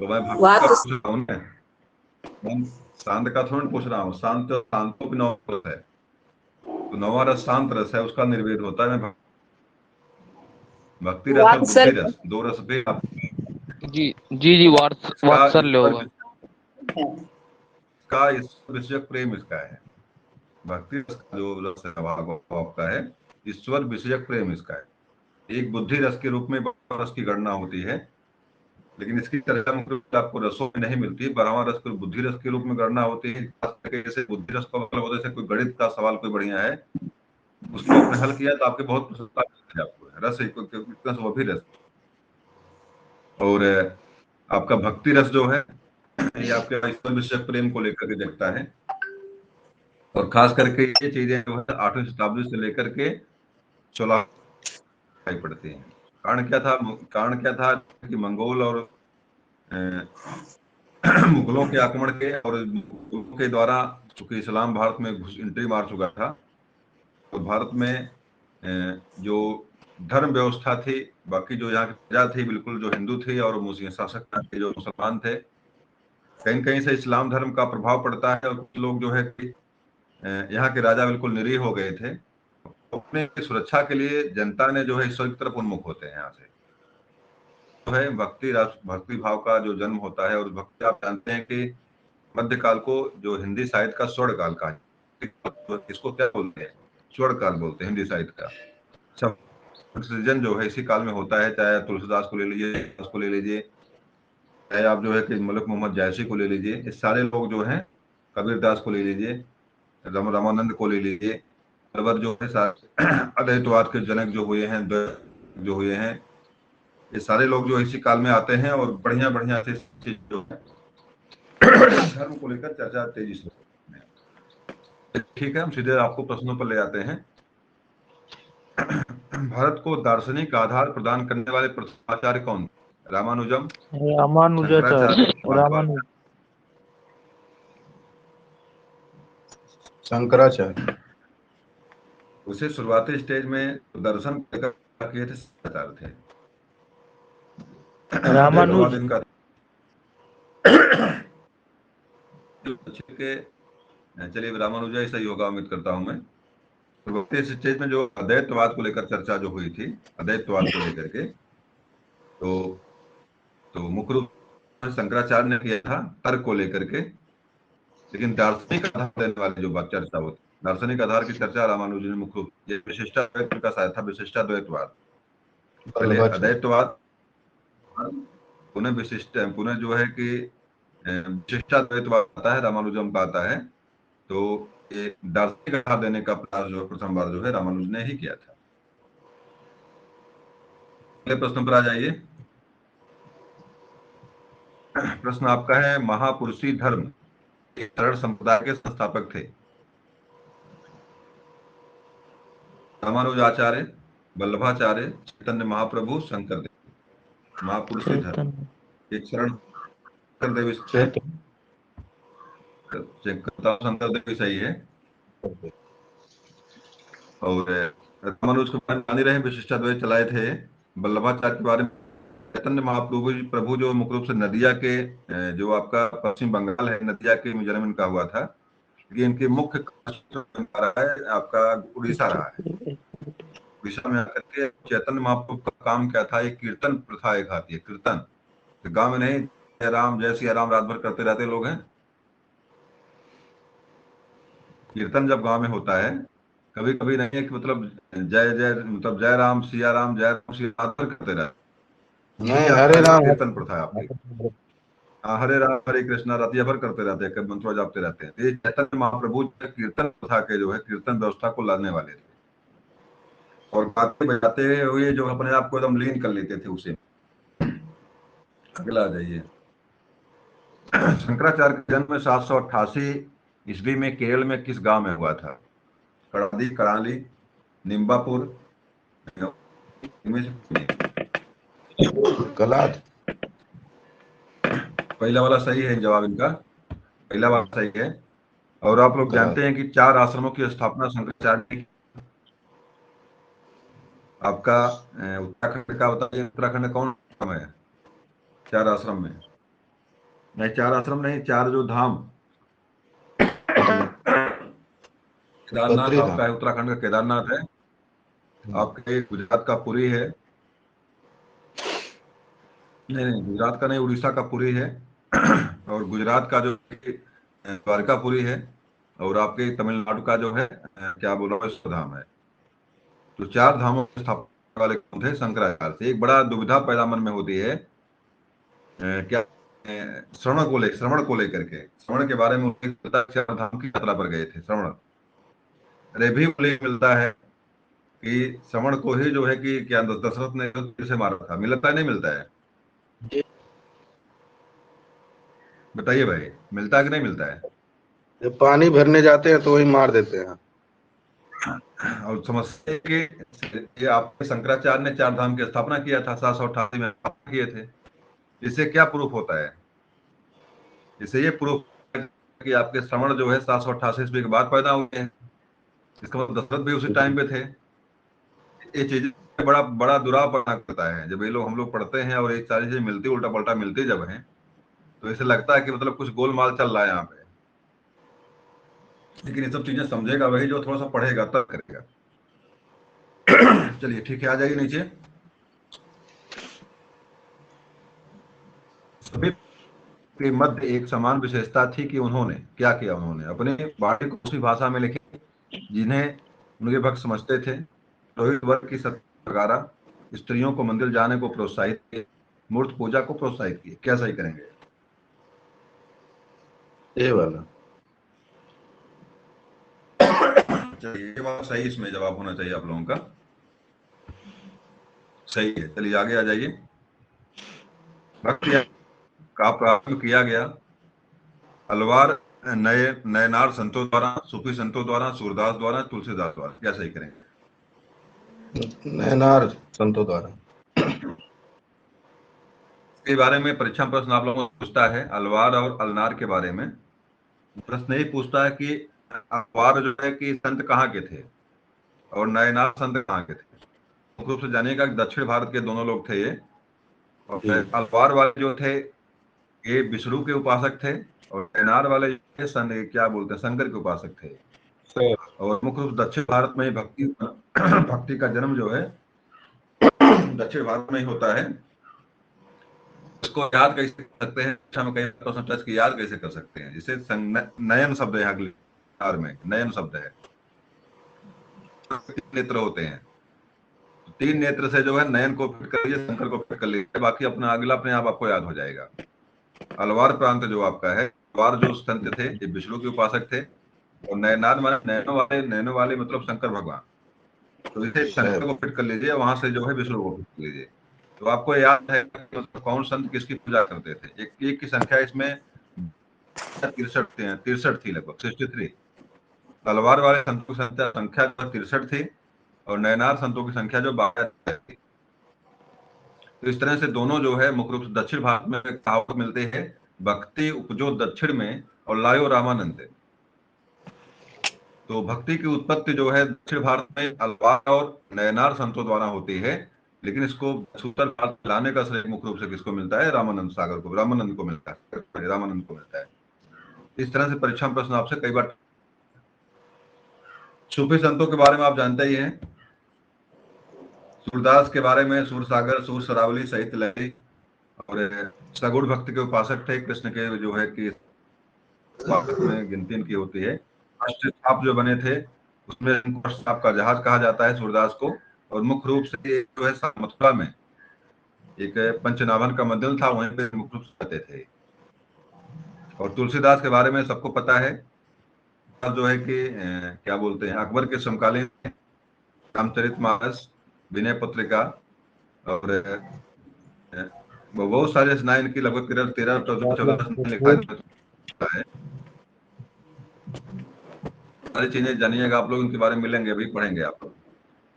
तो मैं भक्ति का पूछ रहा हूँ, मैं शांत का थोड़ा पूछ रहा हूँ। शांतों की नव रस है, तो नवा रस शांत रस है, उसका निर्वेद होता है। भक्ति रस और बुद्धि रस दो रस भी जी जी जी, वात्सल्य होगा। का ईश्वर विषयक प्रेम इसका है। भक्ति रस का जो रस है आपका है, ईश्वर विषयक प्रेम इसका है। एक बुद्धि रस के रूप में रस की गणना होती है, लेकिन इसकी चर्चा मुख्य रूप से आपको रसों में नहीं मिलती है। 12वां रस को बुद्धि रस के रूप में गणना होती है। जैसे बुद्धि रस का मतलब होता है, जैसे कोई गणित का सवाल कोई बढ़िया है, उसको आपने हल किया तो आपके बहुत प्रसन्नता मिलती है आपको। रस इतना वो भी रस। और आपका भक्ति रस जो है, ये आपके ईश्वर विषयक प्रेम को लेकर के देखता है। और खास करके ये चीजें जो है 8वीं शताब्दी से लेकर के 16 पड़ती हैं। कारण क्या था कि मंगोल और मुगलों के आक्रमण के और मुगलों के द्वारा, चूंकि इस्लाम भारत में एंट्री मार चुका था, तो भारत में जो धर्म व्यवस्था थी, बाकी जो यहाँ की प्रजा थी बिल्कुल जो हिंदू थी, और मुस्लिम शासक जो मुसलमान थे, कहीं कहीं से इस्लाम धर्म का प्रभाव पड़ता है। और कुछ लोग जो है कि यहाँ के राजा बिल्कुल निरीह हो गए थे। अपने सुरक्षा के लिए जनता ने जो है ईश्वर की तरफ उन्मुख होते हैं। यहाँ से जो है भक्ति भाव का जो जन्म होता है। और भक्ति आप जानते हैं कि मध्यकाल को जो हिंदी साहित्य का स्वर्ण काल कहा, इसको क्या बोलते हैं? स्वर्ण काल बोलते हैं हिंदी साहित्य का। सृजन जो है इसी काल में होता है। चाहे तुलसीदास को ले लीजिए, उसको ले लीजिए, चाहे आप जो है कि मलिक मोहम्मद जायसी को ले लीजिए, ये सारे लोग जो हैं, कबीरदास को ले लीजिए, रामानंद को ले लीजिए, जो है अद्वैतवाद के जनक जो हुए हैं, ये सारे लोग जो इसी काल में आते हैं और बढ़िया बढ़िया से चीज जो है धर्म को लेकर चर्चा तेजी से। ठीक है, हम सीधे आपको प्रश्नों पर ले आते हैं। भारत को दार्शनिक आधार प्रदान करने वाले प्रथम आचार्य कौन? रामानुजम, शंकराचार्य। उसे शुरुआती स्टेज में दर्शन किए थे शंकराचार्य थे। रामानुज। चलिए, रामानुजा ही सही होगा, उम्मीद करता हूं मैं। शुरुआती स्टेज में जो अद्वैतवाद को लेकर चर्चा जो हुई थी, अद्वैतवाद को लेकर के, तो मुख्य रूप से शंकराचार्य ने किया था तर्क को लेकर के। लेकिन दार्शनिक आधार देने वाली जो बात चर्चा होती, दार्शनिक आधार की चर्चा रामानुजी ने मुख्य रूप से विशिष्टाद्वैत का शायद था, विशिष्टाद्वैतवाद। पहले अद्वैतवाद, पुनः जो है कि विशिष्टाद्वैतवाद आता है, रामानुजम का आता है। तो ये दार्शनिक आधार देने का प्रयास जो प्रथम बार जो है रामानुज ने ही किया था। अगले प्रश्न पर आ जाइए। प्रश्न आपका है, महापुरुषी धर्म के शरण संप्रदाय के संस्थापक थे? रामानुज आचार्य, वल्लभाचार्य, चैतन्य महाप्रभु, शंकर देव। महापुरुषी धर्म एक शरण शंकर देव, शंकर देव सही है। और रामानुज के बारे में रहे, विशिष्टाद्वैत चलाए थे। वल्लभाचार्य के बारे में चैतन्य महाप्रभु जी प्रभु जो मुख्य रूप से नदिया के जो आपका पश्चिम बंगाल है, नदिया के जन्म इनका हुआ था, ये इनके मुख्य क्षेत्र रहा है आपका उड़ीसा रहा है। उड़ीसा में आकर के चैतन्य महाप्रभु का काम क्या था, एक कीर्तन प्रथा एक आती है, कीर्तन। तो गांव में नहीं जय राम जय सिया राम रात भर करते रहते लोग हैं, कीर्तन जब गांव में होता है, कभी कभी नहीं है कि मतलब जय जय मतलब जय राम सिया राम रात भर करते रहते, नहीं, हरे राम कीर्तन प्रथा है आपकी। हाँ, हरे राम हरे कृष्णा रतिया भर करते रहते हैं, कभी मंत्र जापते रहते हैं। ये चैतन्य महाप्रभु कीर्तन प्रथा के जो है कीर्तन व्यवस्था को लाने वाले थे, और गाते बजाते हुए जो अपने आप को एकदम लीन कर लेते थे उसे। अगला आ जाइए। शंकराचार्य का जन्म 788 ईस्वी में केरल में किस गांव में हुआ था? कड़ादी, कराली, निम्बापुर, इनमें से गलत। पहला वाला सही है जवाब इनका, पहला वाला सही है। और आप लोग जानते हैं कि 4 आश्रमों की स्थापना शंकराचार्य ने की। आपका उत्तराखंड का बताइए, उत्तराखंड कौन आश्रम है 4 आश्रम में? नहीं, 4 आश्रम नहीं, 4 जो धाम। केदारनाथ बद्रीनाथ। आपका है, उत्तराखंड का केदारनाथ है। आपके गुजरात का पुरी है, नहीं नहीं गुजरात का नहीं, उड़ीसा का पुरी है। और गुजरात का जो द्वारकापुरी है, और आपके तमिलनाडु का जो है क्या बोला धाम है। तो 4 धामों की स्थापना वाले कौन थे? शंकराचार्य से। एक बड़ा दुविधा पैदा मन में होती है, क्या श्रवण को लेकर के, श्रवण के बारे में 4 धाम की यात्रा पर गए थे श्रवण। रेभी मिलता है कि श्रवण को ही जो है कि क्या दशरथ ने से मारा था, मिलता है नहीं मिलता है? बताइए भाई, मिलता है कि नहीं मिलता है? जब पानी भरने जाते हैं तो वही मार देते हैं। और समझते हैं कि ये आपके शंकराचार्य ने 4 धाम की स्थापना किया था, 788 में किए थे। इससे क्या प्रूफ होता है? इससे ये प्रूफ कि आपके श्रवण जो है 788 ईस्वी के बाद पैदा हुए हैं। इसका मतलब दशरथ भी उसी टाइम पे थे। ये चीज बड़ा बड़ा दुराव पैदा करता है जब ये लोग हम लोग पढ़ते हैं और एक सारी चीजें मिलती उल्टा पल्टा मिलती जब है, तो ऐसे लगता है कि मतलब कुछ गोलमाल चल रहा है यहाँ पे। लेकिन ये सब चीजें समझेगा वही जो थोड़ा सा पढ़ेगा तब करेगा। चलिए ठीक है, आ जाइए नीचे। सभी के मध्य एक समान विशेषता थी कि उन्होंने क्या किया, उन्होंने अपनी वाणी को उसी भाषा में लिखी जिन्हें उनके भक्त समझते थे। रोहित वर्ग की सत्याग्रह, स्त्रियों को मंदिर जाने को प्रोत्साहित किए, मूर्त पूजा को प्रोत्साहित किए। क्या सही करेंगे? ये वाला ये बात सही, इसमें जवाब होना चाहिए आप लोगों का सही है। चलिए आगे आ जाइए। भक्ति का प्रारंभ किया गया अलवार नयनार संतों द्वारा, सूफी संतों द्वारा, सूरदास द्वारा, तुलसीदास द्वारा। क्या सही करेंगे? नयनार संतों द्वारा। के बारे में परीक्षा प्रश्न आप लोगों को पूछता है, अलवार और अलनार के बारे में प्रश्न यही पूछता है कि अलवार जो है कि संत कहाँ के थे और नयनार संत कहाँ के थे। मुख्य रूप से जानिएगा कि दक्षिण भारत के दोनों लोग थे ये। और अलवार वाले जो थे ये विष्णु के उपासक थे, और नयनार वाले जो थे क्या बोलते हैं शंकर के उपासक थे। और मुख्य रूप से दक्षिण भारत में ही भक्ति का जन्म जो है दक्षिण भारत में ही होता है। इसको याद कैसे कर सकते हैं? अच्छा, में कहीं तो समझा इसकी याद कैसे कर सकते हैं? जिसे नयन शब्द है, अगले में नयन शब्द है। 3 नेत्र होते हैं, 3 नेत्र से जो है नयन को फिट कर लीजिए, शंकर को फिट कर लीजिए, बाकी अपना अगला अपने आप आपको याद हो जाएगा। अलवार प्रांत जो आपका है, अलवार जो संत थे ये विष्णु के उपासक थे, और नयनार माने नैनो वाले मतलब शंकर भगवान। तो इसे शंकर को फिट कर लीजिए, वहां से जो है विष्णु को फिट कर लीजिए। तो आपको याद है कौन संत किसकी पूजा करते थे? एक की संख्या इसमें 63 थी, लगभग 63। तलवार वाले संतों की संख्या 63 थी, और नयनार संतों की संख्या जो 52 थी। तो इस तरह से दोनों जो है मुख्य रूप से दक्षिण भारत में कहावत मिलते हैं, भक्ति उपजो दक्षिण में और लायो रामानंद। तो भक्ति की उत्पत्ति जो है दक्षिण भारत में अलवार और नयनार संतों द्वारा होती है, लेकिन इसको सूतर लाने का श्रेय मुख्य रूप से किसको मिलता है? रामानंद सागर को, रामानंद को मिलता है, रामानंद को मिलता है। इस तरह से परीक्षा में प्रश्न आपसे कई बार। सूफी संतों के बारे में आप जानते ही हैं, सूरदास के बारे में, सूरसागर, सूर सरावली सहित लहरी, और सगुण भक्त के उपासक थे, कृष्ण के जो है कि उपासक में गिनती इनकी होती है। अष्टसाप जो बने थे उसमें इनको अष्टसाप का जहाज कहा जाता है सूरदास को। और मुख्य रूप से ये जो है मथुरा में एक पंचनाभन का मंदिर था, वहीं पे मुख्य रूप से रहते थे। और तुलसीदास के बारे में सबको पता है, जो है कि क्या बोलते हैं, अकबर के समकालीन रामचरितमानस, विनय पत्रिका, और बहुत सारे रचनाएं इनकी, लगभग 13-14 लिखा है। सारी चीजें जानिएगा आप लोग, इनके बारे में मिलेंगे, अभी पढ़ेंगे आप लोग।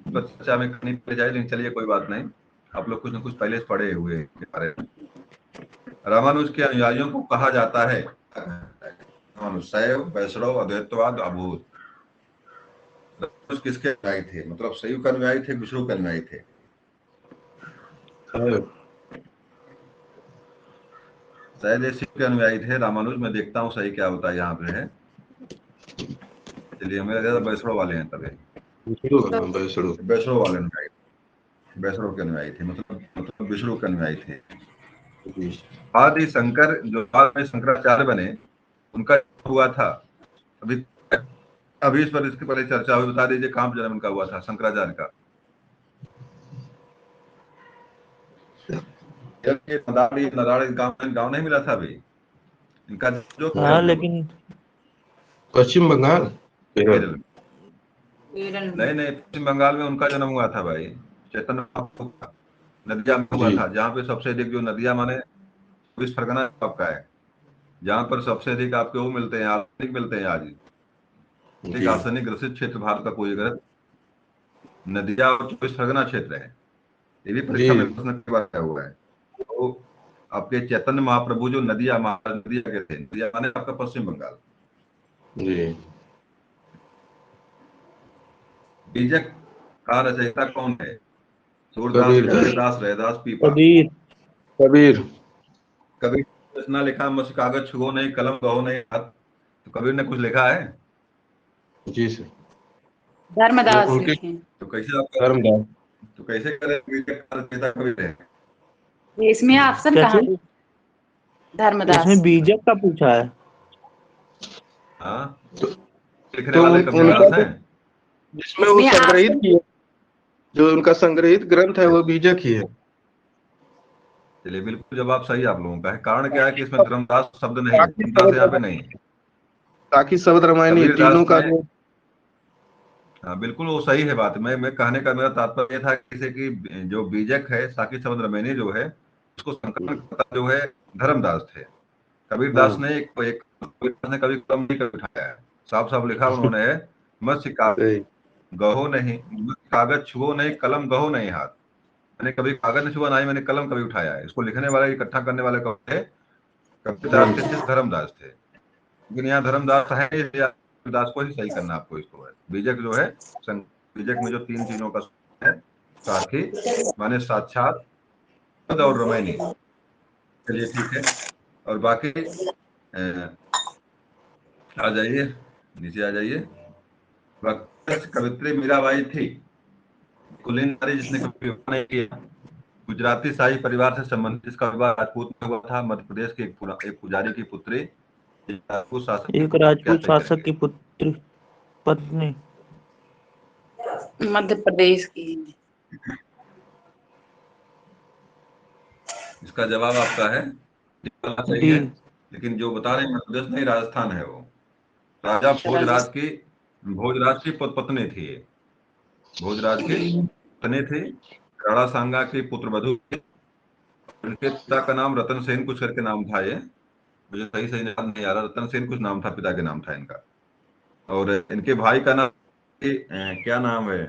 पर चर्चा में करनी पड़ जाए, लेकिन चलिए कोई बात नहीं, आप लोग कुछ न कुछ पहले से पढ़े हुए हैं इसके बारे में। रामानुज के अनुयायियों को कहा जाता है रामानुज, शैव, वैष्णव, अद्वैतवाद, अभूत। किसके अनुयायी थे? मतलब शैव के अनुयायी थे, विष्णु के अनुयायी थे? शायद ये शिव के अनुयायी थे रामानुज। मैं देखता हूँ सही क्या होता है यहाँ पे है। चलिए, मेरे ज्यादा वैष्णव वाले हैं तभी, वैष्णव वाले अनुयायी, वैष्णव के अनुयायी थे, मतलब विष्णु के अनुयायी थे। आदि शंकर जो बाद में शंकराचार्य बने, उनका हुआ था अभी अभी इस पर, इसके पहले चर्चा हुई। बता दीजिए कहाँ जन्म इनका हुआ था, शंकराचार्य का? गांव नहीं मिला था अभी इनका जो हाँ लेकिन पश्चिम बंगाल, केरल। नहीं, पश्चिम बंगाल में उनका जन्म हुआ था भाई। चैतन्य महाप्रभु का नदिया में हुआ था, जहाँ पे सबसे अधिक जो नदिया माने 24 परगना आपका है, जहाँ पर सबसे अधिक आपके वो मिलते हैं, आर्सेनिक मिलते हैं आज। एक आर्सेनिक ग्रसित क्षेत्र भारत का कोई अगर नदिया और 24 परगना क्षेत्र है। ये भी परीक्षा में प्रश्न हुआ है। तो आपके चैतन्य महाप्रभु जो नदिया नदिया के थे, नदिया माने आपका पश्चिम बंगाल जी। बीजक का रचयिता कौन है? सूरदास, तुलसीदास, रैदास, पीपा। कबीर। कबीर। कबीर रचना लिखा, मुझ कागज छुओ नहीं, कलम कहो नहीं हाथ। तो कबीर ने कुछ लिखा है? जी सर। धर्मदास उनके लिखे। तो कैसे आपका, धर्मदास। तो कैसे करें बीजक का रचयिता कबीर है? इसमें ऑप्शन कैसे? कहाँ? धर्मदास। इसमें बीजक का पूछा है। हाँ, लिखने तो वाले उनका कबीरदास हैं। जिसमें वो इसमें संग्रहित ऑप्शन किए, जो उनका संग्रहित ग्रंथ है वो बीजक ही है। चलिए, बिल्कुल जवाब सही आप लोगों का है। कारण क्या है कि इसमें धर्मदास शब्द नहीं है, धर्मदास यहाँ पे नहीं है। ताकि शब्द रामायणी कबीरदास तीनों का में, जो हाँ बिल्कुल वो सही है बात। मैं कहने का मेरा तात्पर्य था कि जो बीजक है साकी शब्द रमैनी जो है, उसको संकलन करता जो है धर्मदास थे। कबीरदास ने कबीरदास ने कभी कलम नहीं कर उठाया है। साफ साफ लिखा उन्होंने है, मत्स्य कागज सही। गहो नहीं, मत्स्य कागज छुओ नहीं, कलम गहो नहीं हाथ। मैंने कभी कागज नहीं छुआ, ना ही मैंने कलम कभी उठाया है। इसको लिखने वाले, इकट्ठा करने वाले कौन थे? कबीरदास के शिष्य धर्मदास थे। लेकिन यहाँ धर्मदास है या दास को ही सही करना आपको इसको है। बीजक जो है, बीजक में जो 3 चीजों का है, साथी माने साक्षात, पद और रमैनी। चलिए ठीक है। और बाकी आ जाइए, नीचे आ जाइए। कवित्री मीराबाई थी, कुलीन नारी जिसने कभी विवाह नहीं किया, गुजराती शाही परिवार से संबंधित, जिसका विवाह राजपूत में हुआ था, मध्य प्रदेश के एक पुजारी की पुत्री, राजपूत शासक की एक पुत्री क्या राजपूत सही शासक करके। की पुत्री पत्नी। मध्य प्रदेश की। इसका जवाब आपका है सही डी। है, लेकिन जो बता रहे हैं मध्य प्रदेश नहीं, राजस्थान है वो। राजा भोजराज की पत्नी थी ये। भोजराज की पत्नी थी, राणा सांगा की पुत्र वधू थी। उनके पिता का नाम रतन सेन कुछ करके नाम था, ये मुझे सही सही याद नहीं आ रहा, रतन सेन कुछ नाम था, पिता के नाम था इनका। और इनके भाई का नाम क्या नाम है,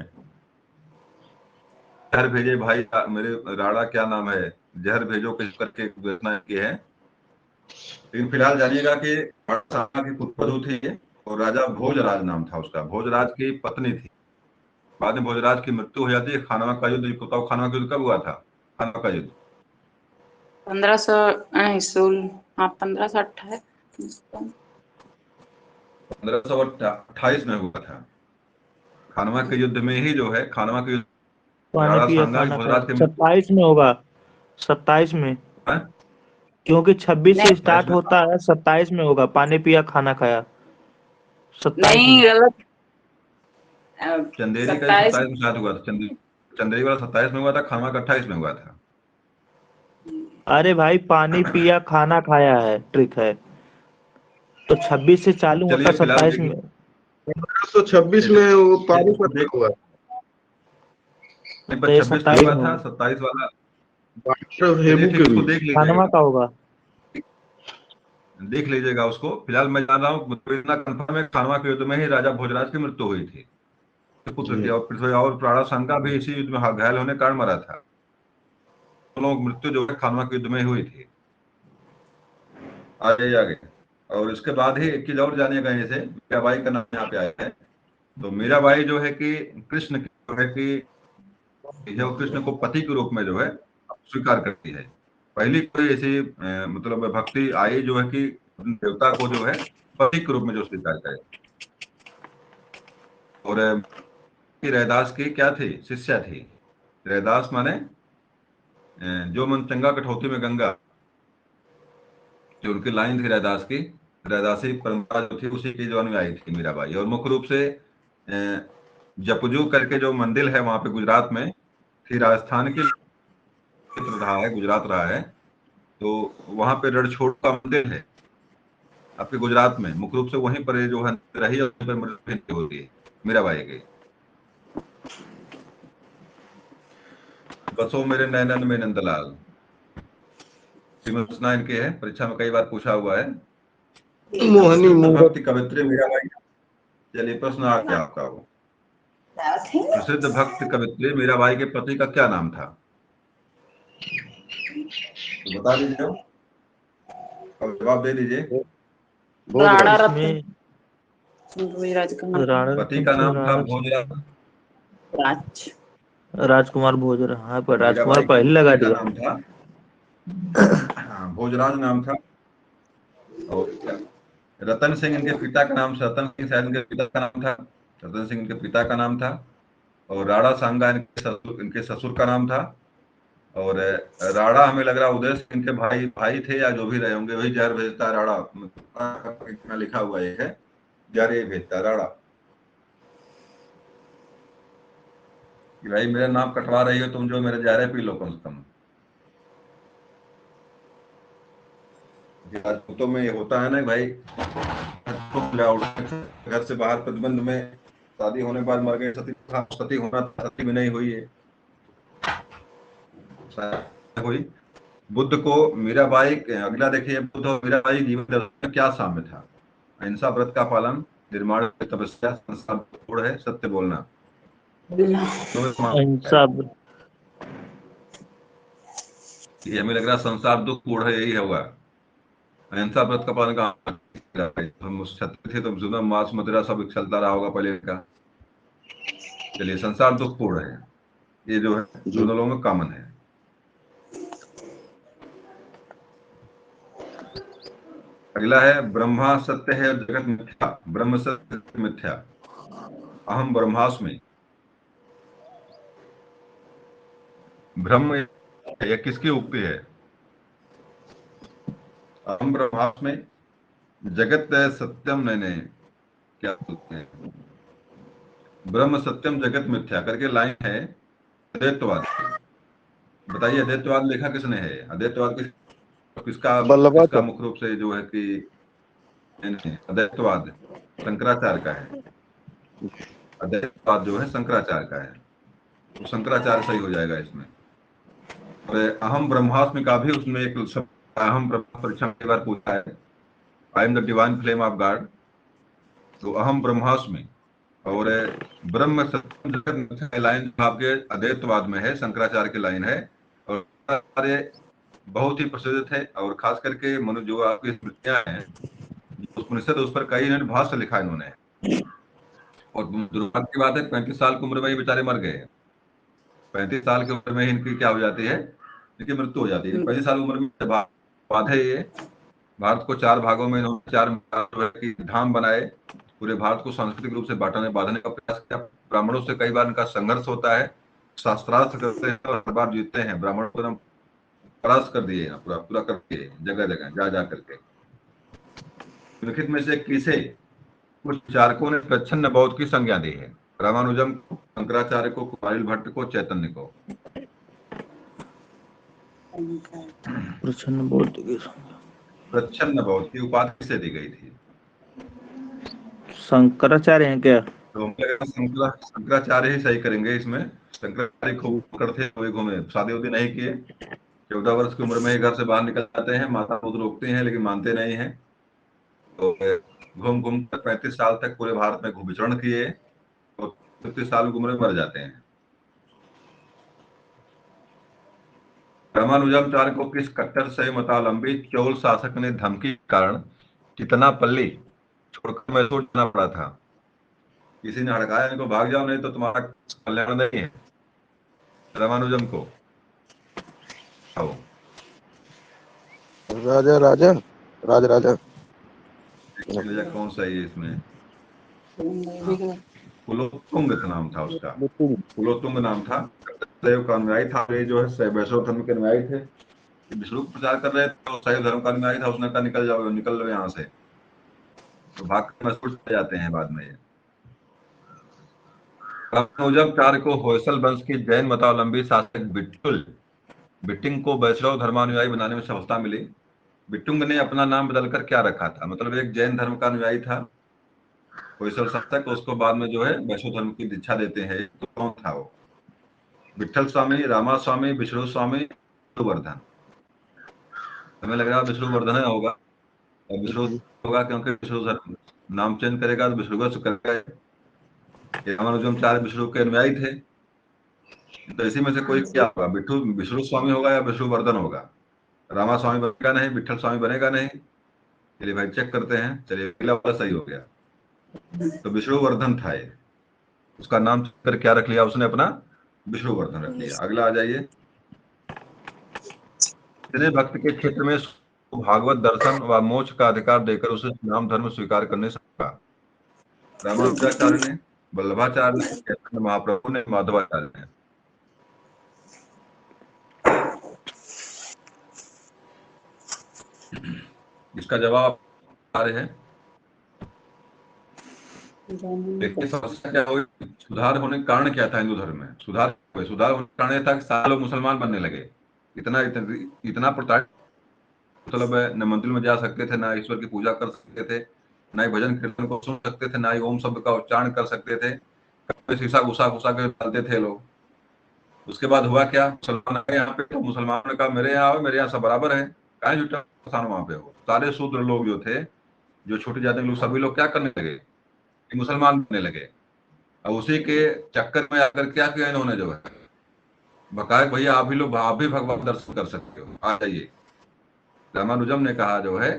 जहर भेजे भाई मेरे राणा, क्या नाम है, जहर भेजो किस करके घोषणा की है। लेकिन फिलहाल जानिएगा कि राणा की पुत्रवधू थी ये, और राजा भोजराज नाम था उसका, भोजराज की पत्नी थी। बाद में भोजराज की मृत्यु हो जाती है। खानवा का युद्ध, बताओ खानवा का युद्ध कब हुआ था? खानवा का युद्ध 1500 नहीं 16 हाँ 1528 1528 में हुआ था। खानवा के युद्ध में ही जो है, खानवा के युद्ध पानी राणा पिया सांगा खाना खाया भोजराज की मृत्यु 27 में होगा, 27 में, है। क्योंकि 26 से नहीं स्टार्ट होता है, 27 में होगा पानी पिया खाना खाया, 27 नहीं में। गलत। चंदेरी का 27 27 में शायद हुआ था। चंदेरी वाला 27 में हुआ था, खानवा का 28 में हुआ था। अरे भाई पानी पिया खाना खाया है, ट्रिक है, तो 26 से चालू होता चलिए है फिलहाल 27 देखिए, में। 1926 चलिए में वो इसको पानीपत देख, का हुआ। नहीं तो पर ये 26 में 27 हुआ में था, होगा, 27 वाला। बादशाह चलिए हेमू ठीक के है, उसको बीच। देख खानवा लीजिएगा, का होगा। देख लीजिएगा उसको। फिलहाल मैं जान रहा हूँ, तो इतना कंफर्म है, खानवा के युद्ध में ही राजा भोजराज की मृत्यु हुई थी, पुत्र की। जी। और पृथ्वी और प्राणा सांगा भी इसी युद्ध में घायल होने के कारण मरा था। दोनों की मृत्यु जो है खानवा के युद्ध में ही हुई थी। आगे आगे, और इसके बाद ही एक चीज और जानिएगा, जैसे मीराबाई का नाम यहाँ पे आया है, तो मीराबाई जो है कि कृष्ण की जो है कि जो कृष्ण को पति के रूप में जो है स्वीकार करती है। पहली कोई ऐसी मतलब भक्ति आई जो है कि देवता को जो है पति के रूप में जो स्वीकार करे। और रैदास की क्या थी? शिष्या थी। रैदास माने जो मन चंगा कठौती में गंगा, जो उनकी लाइन थी रैदास की। रैदासी परंपरा जो थी उसी की जो अनुयायी थी मीराबाई। और मुख्य रूप से जपजू करके जो मंदिर है वहां पे गुजरात में, फिर राजस्थान के क्षेत्र रहा है, गुजरात रहा है, तो वहां पे रणछोड़ का मंदिर है आपके गुजरात में। मुख्य रूप से वहीं पर ये जो है रही, और वहीं पर मृत्यु हो रही है मीराबाई की। बसो मेरे नैनन में नंदलाल, श्रीमद रचना इनके है, परीक्षा में कई बार पूछा हुआ है। मोहनी प्रसिद्ध मूरत। भक्ति कवित्री मीराबाई। चलिए प्रश्न आ गया आपका। वो प्रसिद्ध भक्त कवित्री मीराबाई के पति का क्या नाम था? तो बता दीजिए और जवाब दे दीजिए। राणा भोजराज। रत्न इसमें भोजराज का नाम राणा पति रत्न का थे, नाम था राणा भोजराज। राज। राजकुमार भोजर, हाँ पर राजकुमार मीराबाई के पहले लगा पति का दिया। नाम था, हाँ, भोजराज नाम था। और रतन सिंह इनके पिता का नाम, रतन सिंह शायद इनके पिता का नाम था। रतन सिंह इनके पिता का नाम था। और राणा सांगा इनके ससुर का नाम था। और राणा हमें लग रहा है उदय सिंह इनके भाई भाई थे, या जो भी रहे होंगे, वही जहर भेजता है राणा। इतना लिखा हुआ एक है, जहर ये भेजता है राणा कि भाई मेरा नाम कटवा रही हो तुम, जो मेरे जहर पी लो कम से कम। राजपूतों में ये होता है ना भाई, घर से बाहर प्रतिबंध में, शादी होने के बाद मर गए, सती था, सती होना था, सती में नहीं हुई है, शायद हुई। बुद्ध को मीराबाई, अगला देखिए, बुद्ध और मीराबाई जीवन दर्शन में क्या साम्य था? अहिंसा व्रत का पालन, निर्माण तपस्या, संसार दुख है, सत्य बोलना। दोनों में समान है। अहिंसा। ये हमें लग रहा है संसार दुख कूढ़ है, यही होगा। अहिंसा व्रत का पालन का, हम उस क्षत्रिय थे तो जुदा मांस मदिरा सब चलता रहा होगा पहले का। चलिए, संसार दुख पूर्ण है, ये जो है जी। दोनों लोगों में कॉमन है। अगला है, ब्रह्मा सत्य है और जगत मिथ्या। ब्रह्म सत्य, जगत मिथ्या। अहम ब्रह्मास्मि। ब्रह्म यह किसकी उक्ति है? अहम ब्रह्मास्मि, जगत सत्यम, नहीं नहीं, क्या बोलते हैं, ब्रह्म सत्यम जगत मिथ्या करके लाइन है अद्वैतवाद की। बताइए अद्वैतवाद लिखा किसने है? अद्वैतवाद किसका किसका बल्लभाचार्य। मुख्य रूप से जो है कि अद्वैतवाद शंकराचार्य का है। अद्वैतवाद जो है शंकराचार्य का है, तो शंकराचार्य सही हो जाएगा इसमें। और अहम ब्रह्मास्मि का भी उसमें एक शब्द, अहम ब्रह्म, परीक्षा में कई बार पूछा है, I am the divine flame of God, तो अहम ब्रह्मास्मि। और ब्रह्म सत्यम जगत मिथ्या लाइन आपके अद्वैतवाद में है, शंकराचार्य की लाइन है। और ये बहुत ही प्रसिद्ध है, और खास करके मनु जो आपकी स्मृतियां हैं, जो उपनिषद, उस पर कई इन्होंने भाष्य लिखा इन्होंने। और दुर्भाग्य की बात है 35 साल की उम्र में ये बेचारे मर गए। 35 साल की उम्र में इनकी क्या हो जाती है, इनकी मृत्यु हो जाती है। 35 साल उम्र में बाद है ये। भारत को 4 भागों में इन्होंने 4 की धाम बनाए। पूरे भारत को सांस्कृतिक रूप से बांटने का प्रयास किया। ब्राह्मणों से कई बार इनका संघर्ष होता है, शास्त्रार्थ करते हैं और हर बार जीतते हैं। ब्राह्मणों को एकदम परास्त कर दिए, पूरा पूरा कर दिए, जगह जगह जा जा करके। लिखित में से किसे कुछ चारकों ने प्रच्छन्न बौद्ध की संज्ञा दी है? रामानुजम को, शंकराचार्य को, कुमारिल भट्ट को, चैतन्य को। प्रच्छन्न बौद्ध की प्रच्छन्न बौद्ध की उपाधि किसे दी गई थी? शंकराचार्य हैं क्या? तो शंकराचार्य ही सही करेंगे इसमें। शंकराचार्य खूब करते हुए घूमे, शादी उदी नहीं किए। 14 वर्ष की उम्र में ही घर से बाहर निकल जाते हैं। माता खुद रोकते हैं लेकिन मानते नहीं हैं। तो घूम घूम कर 35 साल तक पूरे भारत में घूम विचरण किए और 35 साल की उम्र में मर जाते हैं। रामानुजाचार्य को किस कट्टर से मतावलंबी चोल शासक ने धमकी के कारण चितनापल्ली छोड़कर मैसूर जाना पड़ा था? किसी ने हड़काया इनको, भाग जाओ नहीं तो तुम्हारा कल्याण नहीं है। रामानुजम को आओ। राजा राजा राज राजा कौन सही है इसमें? कुलोत्तुंग नाम था उसका, कुलोत्तुंग नाम था। शैव का अनुयायी था। ये जो है वैष्णव धर्म के अनुयायी थे। विष्णु को प्रचार कर रहे थे तो शैव धर्म का अनुयायी था। उसने कहा निकल जाओ, निकल लो यहाँ से। तो भाग कर मैसूर चले जाते हैं बाद में ये। रामानुजाचार्य को होयसल वंश की जैन मतावलंबी शासक बिट्टिंग को वैष्णव धर्मानुयायी बनाने में सफलता मिली। बिट्टुंग ने अपना नाम बदलकर क्या रखा था? मतलब एक जैन धर्म का अनुयायी था होयसल शासक, उसको बाद में जो है वैष्णव धर्म की दीक्षा देते हैं। तो कौन था वो? विठल स्वामी, रामा स्वामी, विष्णु स्वामी, विष्णुवर्धन। हमें लग रहा है विष्णुवर्धन होगा, और विष्णु होगा क्योंकि विष्णु नाम चेंज करेगा तो विष्णु करेगा। रामानुजाचार्य विष्णु के अनुयायी थे। तो इसी में से कोई क्या होगा? विष्णु स्वामी होगा या विष्णुवर्धन होगा? रामा स्वामी बनेगा नहीं, विठल स्वामी बनेगा नहीं। चलिए भाई चेक करते हैं। चलिए अगला वाला सही हो गया। तो विष्णुवर्धन था ये। उसका नाम कर क्या रख लिया उसने अपना? विष्णुवर्धन रख लिया। अगला आ जाइए। कितने भक्त के क्षेत्र में भागवत दर्शन व मोक्ष का अधिकार देकर उसे नाम धर्म स्वीकार करने से रोका? रामानुजाचार्य ने, वल्लभाचार्य ने, चैतन्य महाप्रभु ने, माधवाचार्य ने। इसका जवाब आ रहे हैं। देखिए समस्या क्या हुई, सुधार होने का कारण क्या था हिंदू धर्म में? सुधार होने का कारण यह था कि सारे लोग मुसलमान बनने लगे। इतना प्रताड़ित, मतलब न मंदिर में जा सकते थे, ना ईश्वर की पूजा कर सकते थे, ना ही भजन कीर्तन को सुन सकते थे, ना ही ओम शब्द का उच्चारण कर सकते थे। शीशा घुसा घुसा के डालते थे लोग। उसके बाद हुआ क्या, मुसलमान आए यहाँ पे। तो मुसलमानों ने कहा मेरे यहाँ आओ, मेरे यहाँ सब बराबर है, कहा झूठा वहां पे हो। सारे शूद्र लोग जो थे, जो छोटे जाति के लोग, सभी लोग क्या करने लगे? मुसलमान बनने लगे। अब उसी के चक्कर में आकर क्या किया इन्होंने, जो है बकाया भैया आप भी भगवान दर्शन कर सकते हो, आ जाइए। रामानुजम ने कहा जो है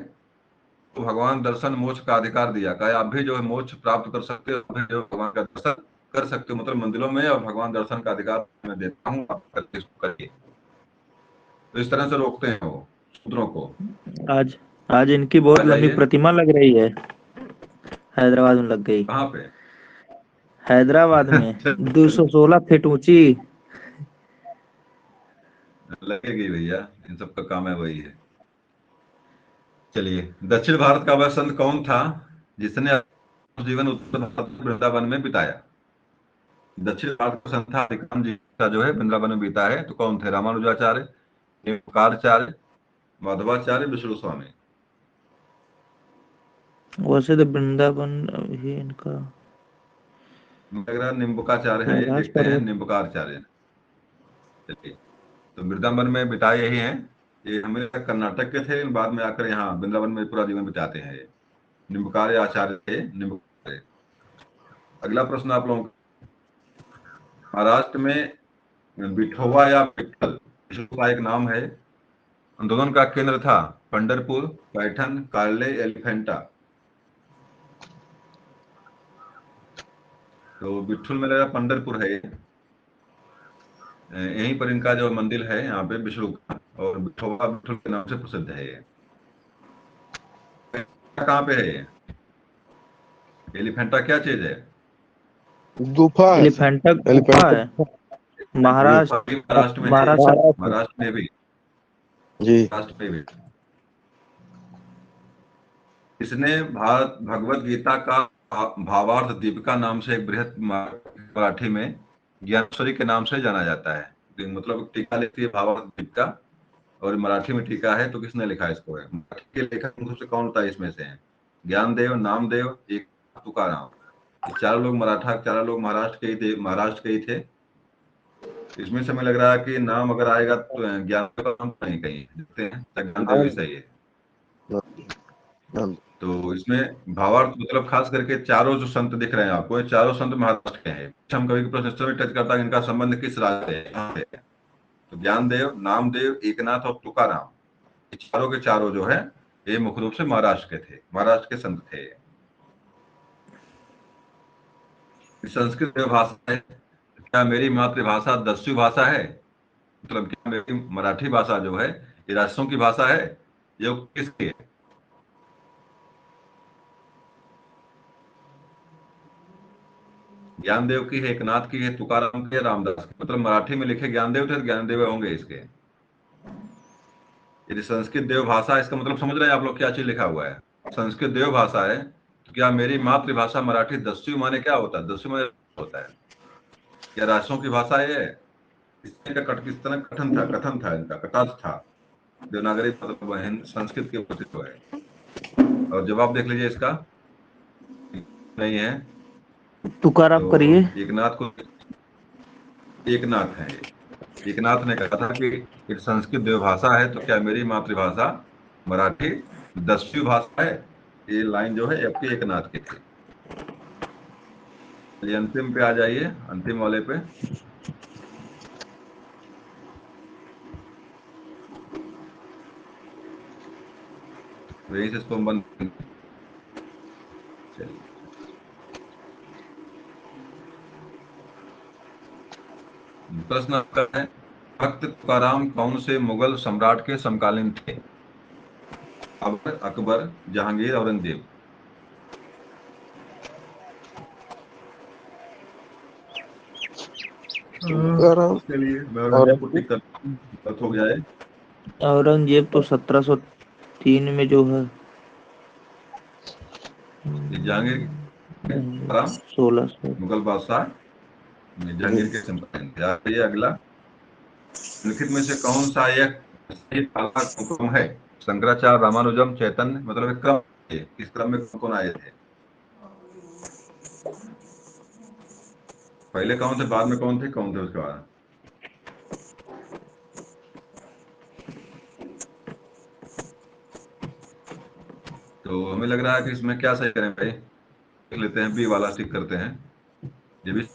तो भगवान दर्शन मोक्ष का अधिकार दिया। कहा आप भी जो है मोक्ष प्राप्त कर सकते हो, आप भी जो भगवान का दर्शन कर सकते हो, मतलब मंदिरों में, और भगवान दर्शन का अधिकार मैं देता हूँ, आप करके इसको करिए। तो इस तरह से रोकते हैं वो शूद्रों को। आज आज इनकी बहुत लंबी प्रतिमा लग रही है, हैदराबाद में लग गई। कहाँ पे? हैदराबाद में 216 फीट ऊंची। लगेगी भैया, इन सब का काम है वही है। चलिए, दक्षिण भारत का वह संत कौन था जिसने जीवन उत्तर भारत वृंदावन में बिताया? दक्षिण भारत का संत था अधिकांश जीवन जो है वृंदावन में बीता है। तो कौन थे? रामानुजाचार्य, निम्बुकारचार्य, माधवाचार्य, विष्णु स्वामी। वैसे तो वृंदावन ही इनका लग रहा निम्बुकाचार्य है, ये राज देखते हैं पर्वत। निम्बुकारचार्य। चलिए, तो वृंदावन में बिताए यही हैं। ये हमेशा कर्नाटक के थे, बाद में आकर यहाँ वृंदावन में पूरा जीवन बिताते हैं ये। निम्बुकार आचार्य थे, निम्बुकार। अगला प्रश्न आप लोगों का, महाराष्ट्र में बिठोवा या विठल विष्णु का एक नाम है। आंदोलन का केंद्र था पंढरपुर, पैठन, कार्ले, एलिफेंटा। तो विठुल में लगा पंढरपुर है ये। यहीं पर इनका जो मंदिर है यहाँ पे विष्णु का, और विठोबा विठुल के नाम से प्रसिद्ध है ये। कहाँ पे है ये? एलिफेंटा क्या चीज है? गुफा है सर। एलिफेंटा गुफा एलिफेंट है। गुफा भी महाराष्ट्र महाराष्ट्र में है ये। महाराष्ट्र। महाराष्ट्र में भी, जी। महाराष्ट्र में भी। इसने भारत भगवत गीता का भावार्थ दीपिका नाम से एक बृहत मराठी में ज्ञानेश्वरी के नाम से जाना जाता है। मतलब टीका लिखती है भावार्थ दीपिका, और मराठी में टीका है, तो किसने लिखा इसको? है मराठी के लेखक मुख्य से कौन था इसमें से? ज्ञानदेव, नामदेव, एक तुकाराम। ये चार लोग मराठा, चार लोग महाराष्ट्र के ही थे, महाराष्ट्र के ही थे। इसमें से हमें लग रहा है कि नाम अगर आएगा तो ज्ञानदेव का नाम तो नहीं, कहीं देखते हैं, ज्ञानदेव ही सही है। तो इसमें भावार्थ मतलब खास करके चारों जो संत दिख रहे हैं आपको, ये चारों संत महाराष्ट्र के हैं। हम कभी प्रश्न इस समय टच करता है इनका संबंध किस राज्य से है, कहाँ से है? तो ज्ञानदेव, नामदेव, एकनाथ और तुकाराम, ये चारों के चारों जो है ये मुख्य रूप से महाराष्ट्र के थे, महाराष्ट्र के संत थे। संस्कृत भाषा है, क्या मेरी मातृभाषा 10वीं भाषा है? मतलब क्या मेरी मराठी भाषा जो है ये राष्ट्रों की भाषा है? ये किसकी है? ज्ञानदेव की है, एकनाथ की है, तुकाराम की है, रामदास की। मतलब मराठी में लिखे ज्ञानदेव थे तो ज्ञानदेव होंगे इसके। यदि संस्कृत देव भाषा, इसका मतलब समझ रहे हैं आप लोग क्या चीज लिखा हुआ है? संस्कृत देव भाषा है तो क्या मेरी मातृभाषा मराठी 10वीं माने क्या होता है? 10वीं माने होता है या राष्ट्रों की भाषा है? इसका किस तरह कथन था, कथन था इनका, कटाक्ष था देवनागरी मतलब संस्कृत के प्रति जो है। और जवाब देख लीजिए इसका, नहीं है तुकाराम तो करिए। एकनाथ को, एकनाथ है ये। एकनाथ ने कहा था कि ये संस्कृत देव भाषा है तो क्या मेरी मातृभाषा मराठी 10वीं भाषा है? ये लाइन जो है आपके एकनाथ की थी। चलिए अंतिम पे आ जाइए, अंतिम वाले पे। तो यहीं से इसको हम बंद करेंगे। चलिए, प्रश्न आपका है, भक्त तुकाराम कौन से मुगल सम्राट के समकालीन थे? बाबर, अकबर, जहांगीर, औरंगजेब। तुकाराम चलिए मैं और औरंगजेब को टिक करता हूँ, गलत हो गया है। औरंगजेब तो 1703 में जो है। ये जहांगीर, तुकाराम 1600। मुगल बादशाह जी। जहांगीर के समकालीन थे। आइए अगला, निम्नलिखित में से कौन सा एक सही काला क्रम है? शंकराचार्य, रामानुजम, चैतन्य। मतलब एक क्रम है, किस क्रम में कौन कौन आए थे? पहले कौन थे, बाद में कौन थे, कौन थे उसके बाद? तो हमें लग रहा है कि इसमें क्या सही करें भाई, देख लेते हैं, बी वाला टिक करते हैं। ये भी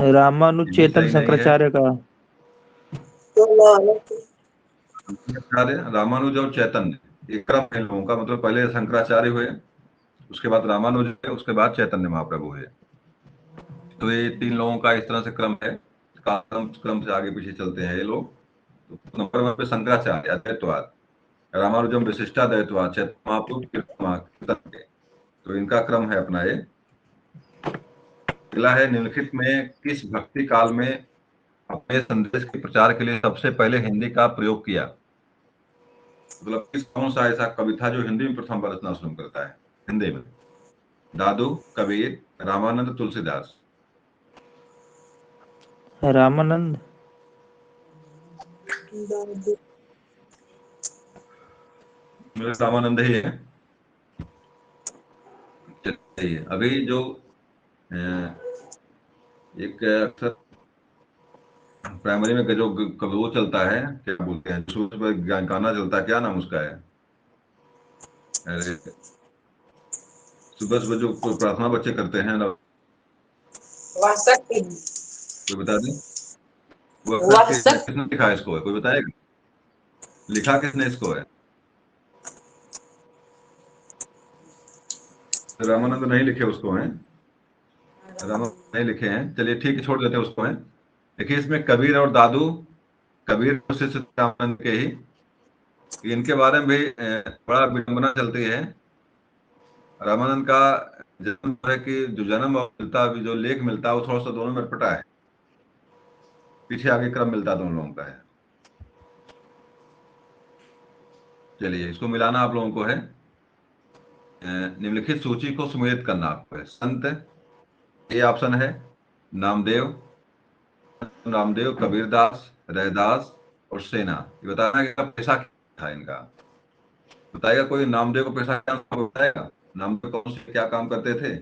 रामानुचेतन सही नहीं है। शंकराचार्य का। शंकराचार्य, रामानुज और चैतन्य, एक क्रम है लोगों का। मतलब पहले शंकराचार्य हुए, उसके बाद रामानुज हुए, उसके बाद चैतन्य महाप्रभु हुए। तो ये तीन लोगों का इस तरह से क्रम है, क्रम क्रम से आगे पीछे चलते हैं ये लोग। तो नंबर 1 पे शंकराचार्य अद्वैतवाद, रामानुजम विशिष्टाद्वैतवाद, चैतन्य महाप्रभु कीर्तन के। तो इनका क्रम है अपना ये। अगला है, निम्नलिखित में किस भक्ति काल में अपने संदेश के प्रचार के लिए सबसे पहले हिंदी का प्रयोग किया? मतलब किस, कौन सा ऐसा कवि था जो हिंदी में प्रथम बार रचना शुरू करता है हिंदी में? दादू, कबीर, रामानंद, तुलसीदास। रामानंद। मेरे रामानंद ही है। चलिए अभी जो अ, एक अक्सर प्राइमरी में जो वो चलता है, क्या बोलते हैं, सुबह गाना चलता है, क्या नाम उसका है? अरे सुबह सुबह जो प्रार्थना बच्चे करते हैं ना, वासक कोई बता दें? वो अक्सर वासक किसने लिखा है इसको, है कोई बताएगा? लिखा किसने इसको है? रामानंद नहीं लिखे उसको है। रामानंद नहीं लिखे हैं, चलिए ठीक है, छोड़ देते हैं उसको है। देखिए इसमें कबीर और दादू, कबीर शिष्य रामानंद के ही, इनके बारे में भी बड़ा विडंबना चलती है। रामानंद का जन्म है कि जो जन्म और मिलता, अभी जो लेख मिलता है वो थोड़ा सा दोनों में अटपटा है, पीछे आगे क्रम मिलता है दोनों लोगों का है। चलिए इसको मिलाना आप लोगों को है। निम्नलिखित सूची को सुमेलित करना आपको है। संत, ए ऑप्शन है नामदेव, नामदेव, कबीरदास, रैदास और सेना। ये बताना कि पेशा क्या था इनका, बताएगा कोई नामदेव को पेशा क्या था, बताएगा नामदेव कौन से क्या काम करते थे।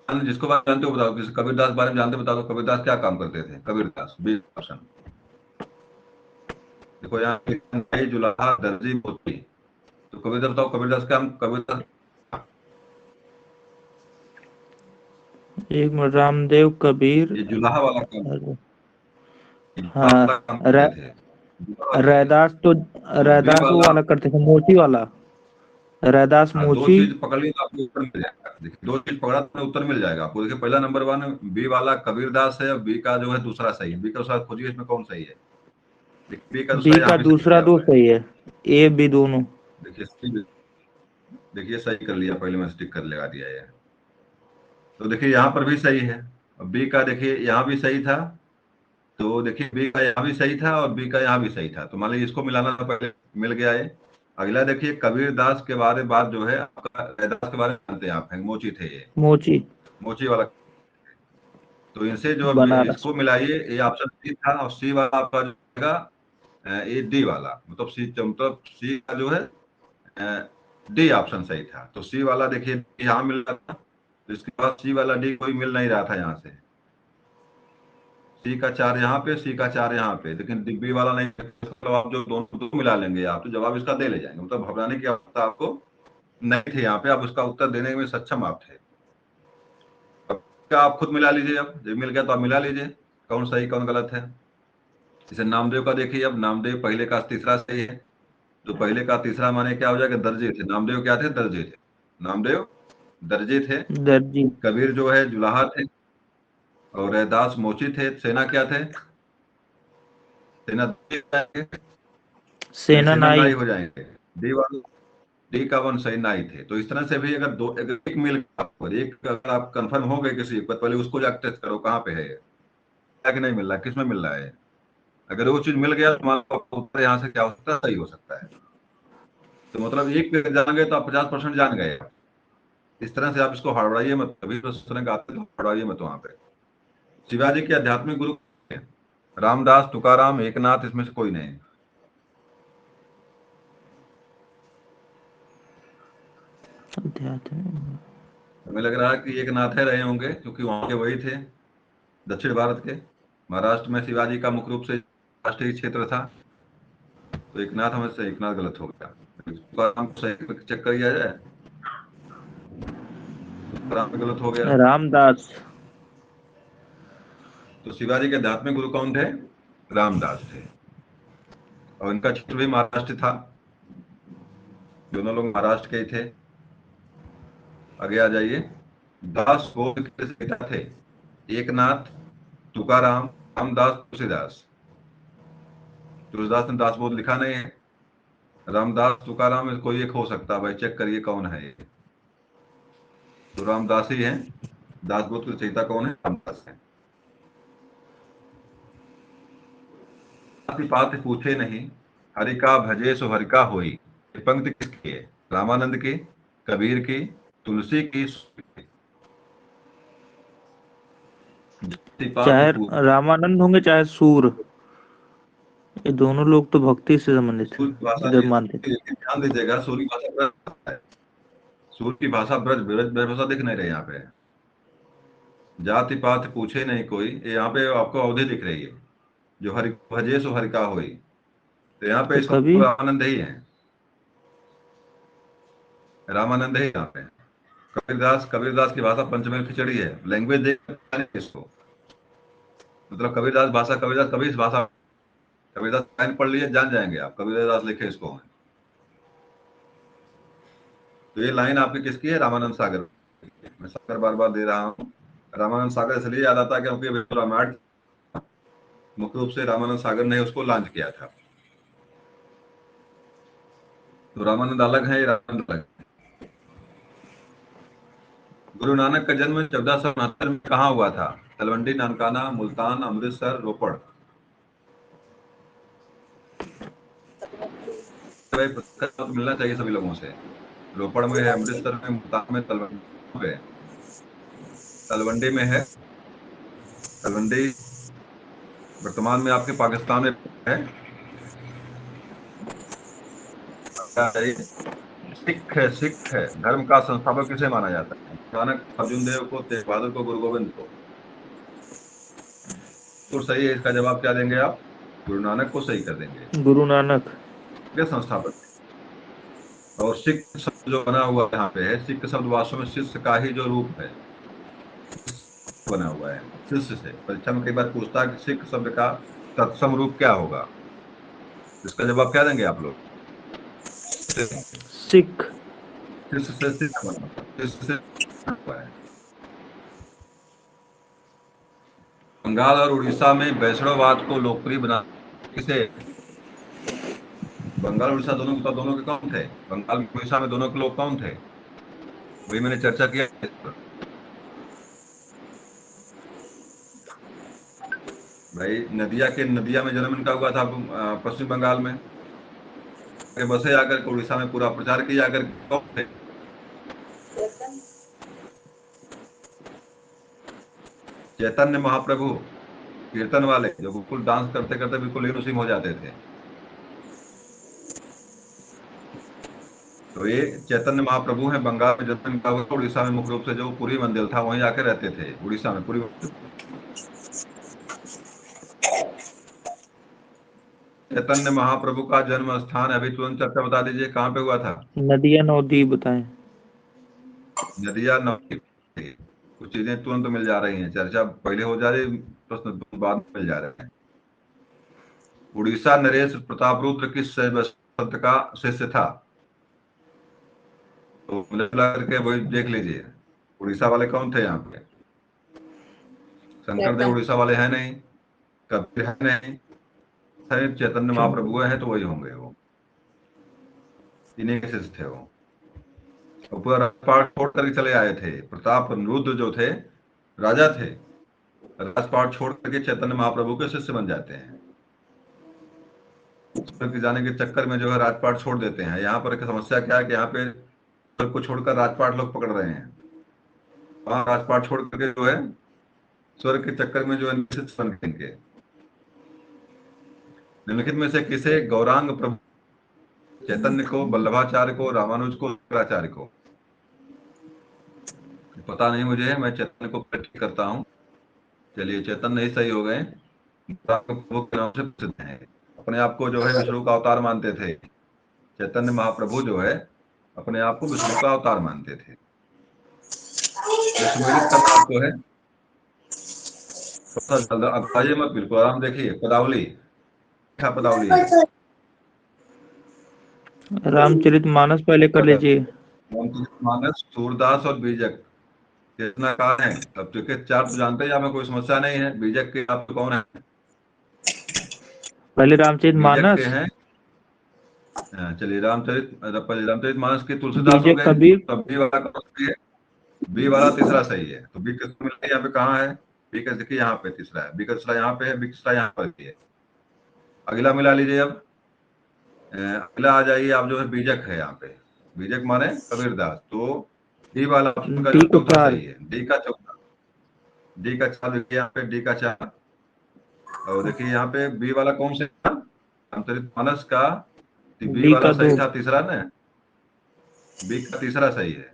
जिसको बारे में जानते हो बताओ, किसी कबीरदास बारे में जानते हो, बता दो कबीरदास क्या काम करते थे। Kabirdas B option. देखो यहाँ जुलाहा, दर्जी, मोती। तो कबीरदास बताओ, कबीरदास क्या, कबीरदास एक मिनट, रामदेव, कबीर। ये जुलाहा वाला काम, ये जुलाहा हाँ, वाला काम करते थे। जुलाहा थे। रैदास तो, और बी रैदास वो वाला, वाला करते थे, मोची वाला। रैदास हाँ दो मोची। चीज पकड़ ली तो आपको उत्तर मिल जाएगा। देखिए दो चीज पकड़ा तो उत्तर मिल जाएगा आपको। देखिए पहला नंबर वन बी वाला कबीरदास है, और बी का जो है दूसरा सही है। बी का दूसरा खोजिए इसमें कौन सही है। देखिए बी का दूसरा बी यहाँ का भी सही दूसरा किया दो हुआ है। सही है, ए बी दोनों। देखिए देखिए सही कर लिया, पहले में स्टिक कर लगा दिया है। तो देखिए यहाँ पर भी सही है। और बी का देखिए यहाँ भी सही था, तो देखिए बी का यहाँ भी सही था और बी का यहाँ भी सही था। तो मान लीजिए इसको मिलाना था, पहले मिल गया है। अगला देखिए कबीर दास के बारे बात जो है आपका, रैदास के बारे में जानते हैं आप, मोची थे ये, मोची मोची वाला। तो इनसे जो बनारस। इसको मिलाइए, ए ऑप्शन सी था, और सी वाला आपका जो होगा ए डी वाला, मतलब सी का जो है डी ऑप्शन सही था। तो सी वाला देखिए यहाँ मिल रहा था, तो इसके बाद सी वाला डी कोई मिल नहीं रहा था यहाँ से। सी का 4 यहाँ पे, सी का 4 यहाँ पे, लेकिन डिब्बी वाला नहीं। मतलब आप जो दोनों दो मिला लेंगे आप, तो जवाब इसका दे ले जाएंगे। मतलब घबराने की आवश्यकता आपको नहीं थी यहाँ पे, आप उसका उत्तर देने में सक्षम आप थे। अब क्या आप खुद मिला लीजिए, अब जब मिल गया तो आप मिला लीजिए कौन सही कौन गलत है। जैसे नामदेव का देखिए, अब नामदेव पहले का तीसरा सही है, तो पहले का तीसरा माने क्या हो जाएगा, दर्जे थे। नामदेव क्या थे, दर्जे थे। नामदेव दर्जे थे। दर्जी। कबीर जो है जुलाहा थे, और रैदास मोची थे। सेना क्या थे, सेना तो ये सेना सेना नाई नाई। हो जाएंगे। डी वाला, डी का वन सही नाई थे। तो इस तरह से भी अगर दो, अगर एक मिल गया आपको, एक अगर आप कंफर्म हो गए किसी पर, पहले उसको जाकर टेस्ट करो कहाँ पे है ये, क्या कि नहीं मिल रहा है, किस में मिल रहा है। अगर वो चीज मिल गया तो मान लो आपको उत्तर यहाँ से क्या हो सकता है, सही हो सकता है। तो मतलब एक पे जान गए तो आप 50% जान गए। इस तरह से आप इसको हड़बड़ाइए मत, कभी तो सुने आते तो हड़बड़ाइए मत वहां पे। शिवाजी के आध्यात्मिक गुरु रामदास, तुकाराम, एकनाथ, इसमें से कोई नहीं। अध्यात्म। हमें लग रहा है कि एकनाथ है रहे होंगे, क्योंकि वहां के वही थे दक्षिण भारत के। महाराष्ट्र में शिवाजी का मुख्य रूप से राष्ट्रीय क्षेत्र था, तो एकनाथ हमें से एकनाथ गलत हो गया। तुकाराम को सही चेक कर लिया जाए, तुकाराम में गलत हो गया। रामदास। तो शिवाजी के आध्यात्मिक गुरु कौन थे, रामदास थे, और इनका क्षेत्र भी महाराष्ट्र था। दोनों लोग महाराष्ट्र के ही थे। आगे आ जाइए। दास बोध किस पिता थे, एकनाथ, तुकाराम, रामदास, तुलसीदास। तुलसीदास ने दासबोध लिखा नहीं है। रामदास, तुकाराम में कोई एक हो सकता है, भाई चेक करिए कौन है ये। तो रामदास ही है। दासबोध की रचयिता कौन है, रामदास है। पाति पाति पूछे नहीं, हरि का भजे सो हरि का होई। ये पंक्ति किसकी है, रामानंद की, कबीर की, तुलसी की, जाति पाति चाहे पूछे। रामानंद होंगे चाहे सूर, ये दोनों लोग तो भक्ति से संबंधित सूर्य की भाषा है जब ये मानते थे। ध्यान दीजिएगा, सूर्य की भाषा ब्रज है। सूर्य की भाषा ब्रज, ब्रज ब्रज भाषा दिख नहीं रही यहाँ पे। जाति पात पूछे नहीं कोई, ये यहाँ पे आपको अवधि दिख रही है, जो हरि भजे सो हरि का होई। तो यहाँ पे तो इसका कभी रामानंद ही है, रामानंद ही यहाँ पे। कबीरदास, कबीरदास की भाषा पंचमेल खिचड़ी है, लैंग्वेज देख इसको। मतलब कबीरदास भाषा, कबीरदास कबीर भाषा, कबीरदास लाइन पढ़ लीजिए जान जाएंगे आप, कबीरदास लिखे इसको। तो ये लाइन आपकी किसकी है, रामानंद सागर मैं सागर बार बार दे रहा हूँ। रामानंद सागर इसलिए याद आता है क्योंकि रामायण मुख्य रूप से रामानंद सागर ने उसको लॉन्च किया था। तो रामानंद अलग है, रामानंद अलग है। गुरु नानक का जन्म 1469 में कहाँ हुआ था? तलवंडी, नानकाना, मुल्तान, अमृतसर, रोपड़। तो मिलना चाहिए सभी लोगों से। रोपड़ में है, अमृतसर में, मुल्तान में, तलवंडी में। तलवंडी में है। तलवंडी वर्तमान में आपके पाकिस्तान में है। सिख है, सिख है। धर्म का संस्थापक किसे माना जाता है? नानक, अर्जुन देव को, तेग बहादुर को, गुरु गोविंद को। तो सही है, इसका जवाब क्या देंगे आप? गुरु नानक को सही कर देंगे, गुरु नानक। ये संस्थापक। और सिख शब्द जो बना हुआ यहाँ पे है, सिख शब्द वास्तव में शिष्य का ही जो रूप है बना हुआ है, शिष्य से। परीक्षा में कई बार पूछता है कि सिख शब्द का तत्सम रूप क्या होगा, इसका जवाब क्या देंगे आप लोग? सिख। शिष्य से सिख बना हुआ, शिष्य से हुआ है। बंगाल और उड़ीसा में वैष्णववाद को लोकप्रिय बना किसे? बंगाल उड़ीसा दोनों के कौन थे? बंगाल में, उड़ीसा में दोनों के लोग कौन थे? वही मैंने चर्चा किया इस पर। भाई नदिया में जन्म इनका हुआ था पश्चिम बंगाल में। बसे आकर के उड़ीसा में पूरा प्रचार किया। आकर कौन थे? चैतन्य महाप्रभु, कीर्तन वाले जो बिल्कुल डांस करते करते बिल्कुल लीन हो जाते थे। तो ये चैतन्य महाप्रभु हैं। बंगाल में जन्म इनका हुआ। उड़ीसा में मुख्य रूप से जो पुरी मंदिर था वहीं आकर रहते थे, उड़ीसा में पुरी मंदिर। चैतन्य महाप्रभु का जन्म स्थान अभी तुरंत चर्चा बता दीजिए, कहाँ पे हुआ था? नदिया नवद्वीप बताएं। नदिया नदी। कुछ चीजें तुरंत मिल जा रही हैं, चर्चा पहले हो जा रही, प्रश्न बाद में मिल जा रहे हैं। उड़ीसा नरेश प्रताप रुद्र किस शैव संत का शिष्य था? तो मिला करके वही देख लीजिए, उड़ीसा वाले कौन थे यहाँ पे? शंकर देव उड़ीसा वाले हैं नहीं, कबीर है नहीं, सिर्फ चैतन्य महाप्रभु हैं, तो वही होंगे वो, इन्हीं के शिष्य थे वो। और पूरा राजपाट छोड़ करके चले आए थे। प्रताप रुद्र जो थे राजा थे, राजपाट छोड़ करके चैतन्य महाप्रभु के शिष्य बन जाते हैं। के जाने के चक्कर में जो है राजपाट छोड़ देते हैं। यहाँ पर समस्या क्या है कि यहाँ पे स्वर्ग को छोड़कर राजपाट लोग पकड़ रहे हैं। वहां राजपाट छोड़ करके जो है स्वर्ग के चक्कर में जो है शिष्य बन गए। निम्नलिखित में से किसे गौरांग प्रभु, चैतन्य को, वल्लभाचार्य को, रामानुज को, शंकराचार्य को? पता नहीं मुझे, मैं चैतन्य को प्रैक्टिस करता हूँ। चलिए चैतन्य ही सही हो गए। प्रभु के नाम से प्रसिद्ध है, अपने आप को जो है विष्णु का अवतार मानते थे। चैतन्य महाप्रभु जो है अपने आप को विष्णु का अवतार मानते थे। सम्मिलित करना आपको है, अब आइए मत, बिल्कुल आराम। देखिए पदावली, क्या पदावली है? रामचरितमानस पहले कर लीजिए। रामचरितमानस, सूरदास और बीजक कितना कहा है? अब क्योंकि चार तो जानते हैं, हमें कोई समस्या नहीं है। बीजक के आप कौन है? पहले बीजक रामचरितमानस, के हैं। चलिए रामचरित मानस के तुलसीदास हो बीजक गए। कबीर। तो बी वाला कौन सही है? बी वाला तीसरा सही है। तो बी किसको मिला है? यहाँ पे कहाँ है बी का? देखिए यहाँ पे तीसरा है, बी का तीसरा यहाँ पे है, बी तीसरा यहाँ पर है। अगला मिला लीजिए। अब अगला आ जाइए आप, जो है बीजक है यहाँ पे, बीजक माने कबीरदास। तो डी वाला ऑप्शन का जो डी को चौथा 4। सही है, डी का चौथा, डी का 4 देखिए यहाँ पे, डी का 4। और देखिए यहाँ पे बी वाला कौन सा था? रामचरितमानस का बी डी वाला का 2। सही था, तीसरा ना, बी का तीसरा सही है।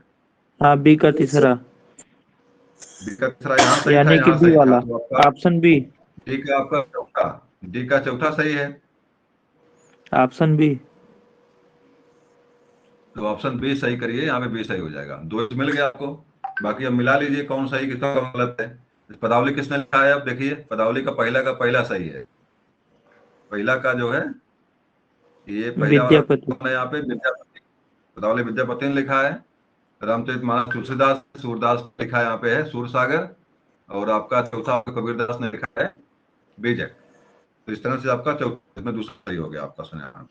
हाँ, बी का तीसरा, बी का तीसरा यहाँ सही था, यानी कि यहाँ बी सही था। वाला, तो आपका ऑप्शन बी। डी का आपका चौथा, डी का चौथा सही है। Option B. तो ऑप्शन बी सही करिए, यहाँ पे बी सही हो जाएगा। 2 मिल गया आपको। बाकी अब मिला लीजिए कौन सही कितना गलत है। पदावली किसने लिखा है? अब देखिए पदावली का पहला सही है। पहला का जो है ये पहला विद्यापति। वाला यहाँ पे विद्यापति, पदावली विद्यापति ने लिखा है। रामचरितमानस तुलसीदास, सूरदास लिखा है यहाँ पे है सूरसागर, और आपका चौथा कबीरदास ने लिखा है बीजक। तो इस तरह से आपका चौथा, इसमें दूसरा सही हो गया आपका सुना।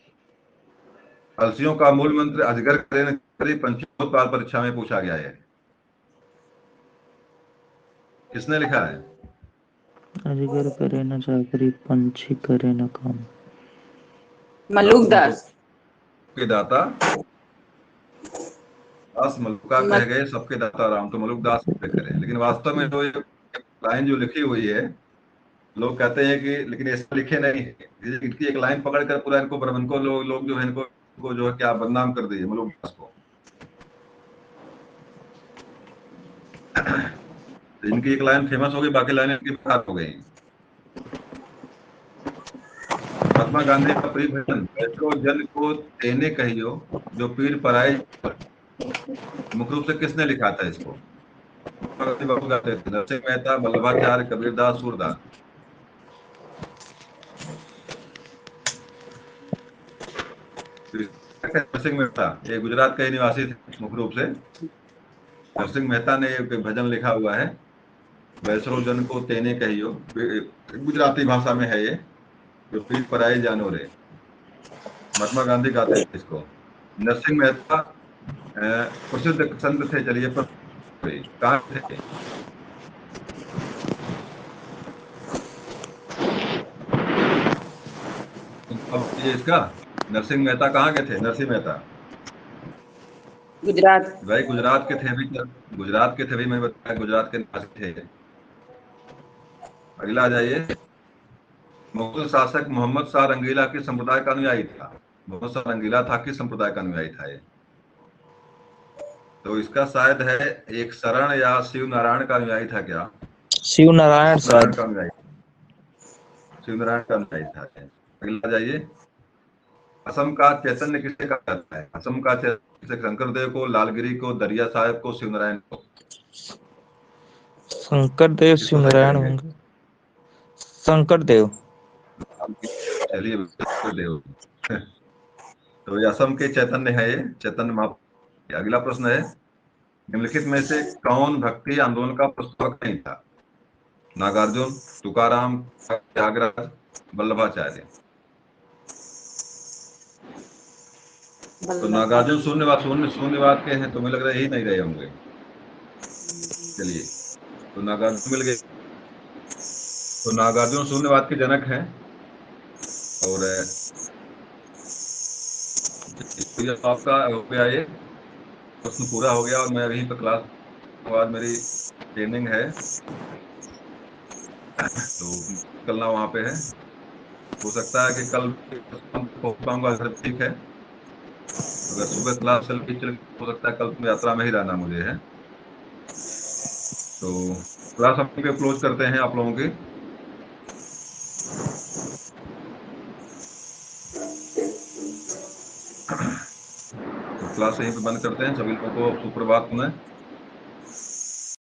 अलसियों का मूल मंत्र अजगर करे न करे, पंचों काल परीक्षा में पूछा गया है, किसने लिखा है? अजगर करे न चाकरी, पंछी करे न काम। मलुकदास। के दाता दास मलुका कह गए, सबके दाता राम, तो मलुकदास करें। लेकिन वास्तव में तो ये लाइन जो लिखी हुई है, लोग कहते हैं कि लेकिन ऐसा लिखे नहीं है। इनकी एक लाइन पकड़कर पूरा इनको लोग जो है इनको जो है क्या बदनाम कर दिए मलुकदास को। इनकी एक लाइन फेमस हो गई, बाकी लाइन इनकी बेकार हो गई। महात्मा गांधी का प्रिय भजन बैठो जन को तेने कहियो, जो पीर पराई। मुख्य रूप से किसने लिखा था इसको? गांधी बाबू गाते थे, नरसिंह मेहता, वल्लभाचार्य, कबीरदास, सूरदास। नरसिंह मेहता ये गुजरात के ही निवासी थे मुख्य रूप से। नरसिंह मेहता ने एक भजन लिखा हुआ है, वैसरो जन को तेने कहियो, गुजराती भाषा में है ये, जो पीर पराई जानो रे। महात्मा गांधी गाते थे इसको। नरसिंह मेहता प्रसिद्ध संत थे। चलिए कहाँ थे? अब ये इसका नरसिंह मेहता कहाँ के थे? नरसिंह मेहता गुजरात। भाई गुजरात के थे भी, गुजरात के थे भी, मैं बताया गुजरात के निवासी थे। अगला आ जाइए। मुगल शासक मोहम्मद शाह रंगीला किस संप्रदाय का अनुयायी था? मोहम्मद शाह रंगीला था किस संप्रदाय का अनुयायी था ये? तो इसका शायद है एक शरण या शिव नारायण का अनुयायी था क्या? शिव नारायण नारायण शायद। का अनुयायी, शिव नारायण का अनुयायी था। अगला आ जाइए। असम का चैतन्य किसे कहा जाता है? असम का चैतन्य शंकर देव को, लालगिरी को, दरिया साहब को, शिव नारायण को? शंकर देव, शिव किसको सही नारायण कहेंगे? होंगे। शंकर देव। चलिए शंकर देव। तो ये असम के चैतन्य है, ये चैतन्य महाप्रभु। अगला प्रश्न है, निम्नलिखित में से कौन भक्ति आंदोलन का प्रस्तावक नहीं था? नागार्जुन, तुकाराम, त्यागराज, वल्लभाचार्य। तो नागार्जुन शून्यवाद के हैं, तो मुझे लग रहा है यही नहीं रहे होंगे। चलिए, तो नागार्जुन मिल गए। तो नागार्जुन शून्यवाद के जनक हैं। और आपका हो गया ये प्रश्न पूरा हो गया, और मैं अभी पर क्लास बाद मेरी ट्रेनिंग है, तो निकलना वहां पे है। हो सकता है कि कल पहुंच पाऊंगा, अगर ठीक है। अगर सुबह क्लास चल हो सकता है कल यात्रा में ही रहना मुझे है। तो क्लास अपनी पे क्लोज करते हैं आप लोगों की। तो क्लास यहीं पे बंद करते हैं। सभी लोगों को सुप्रभात में।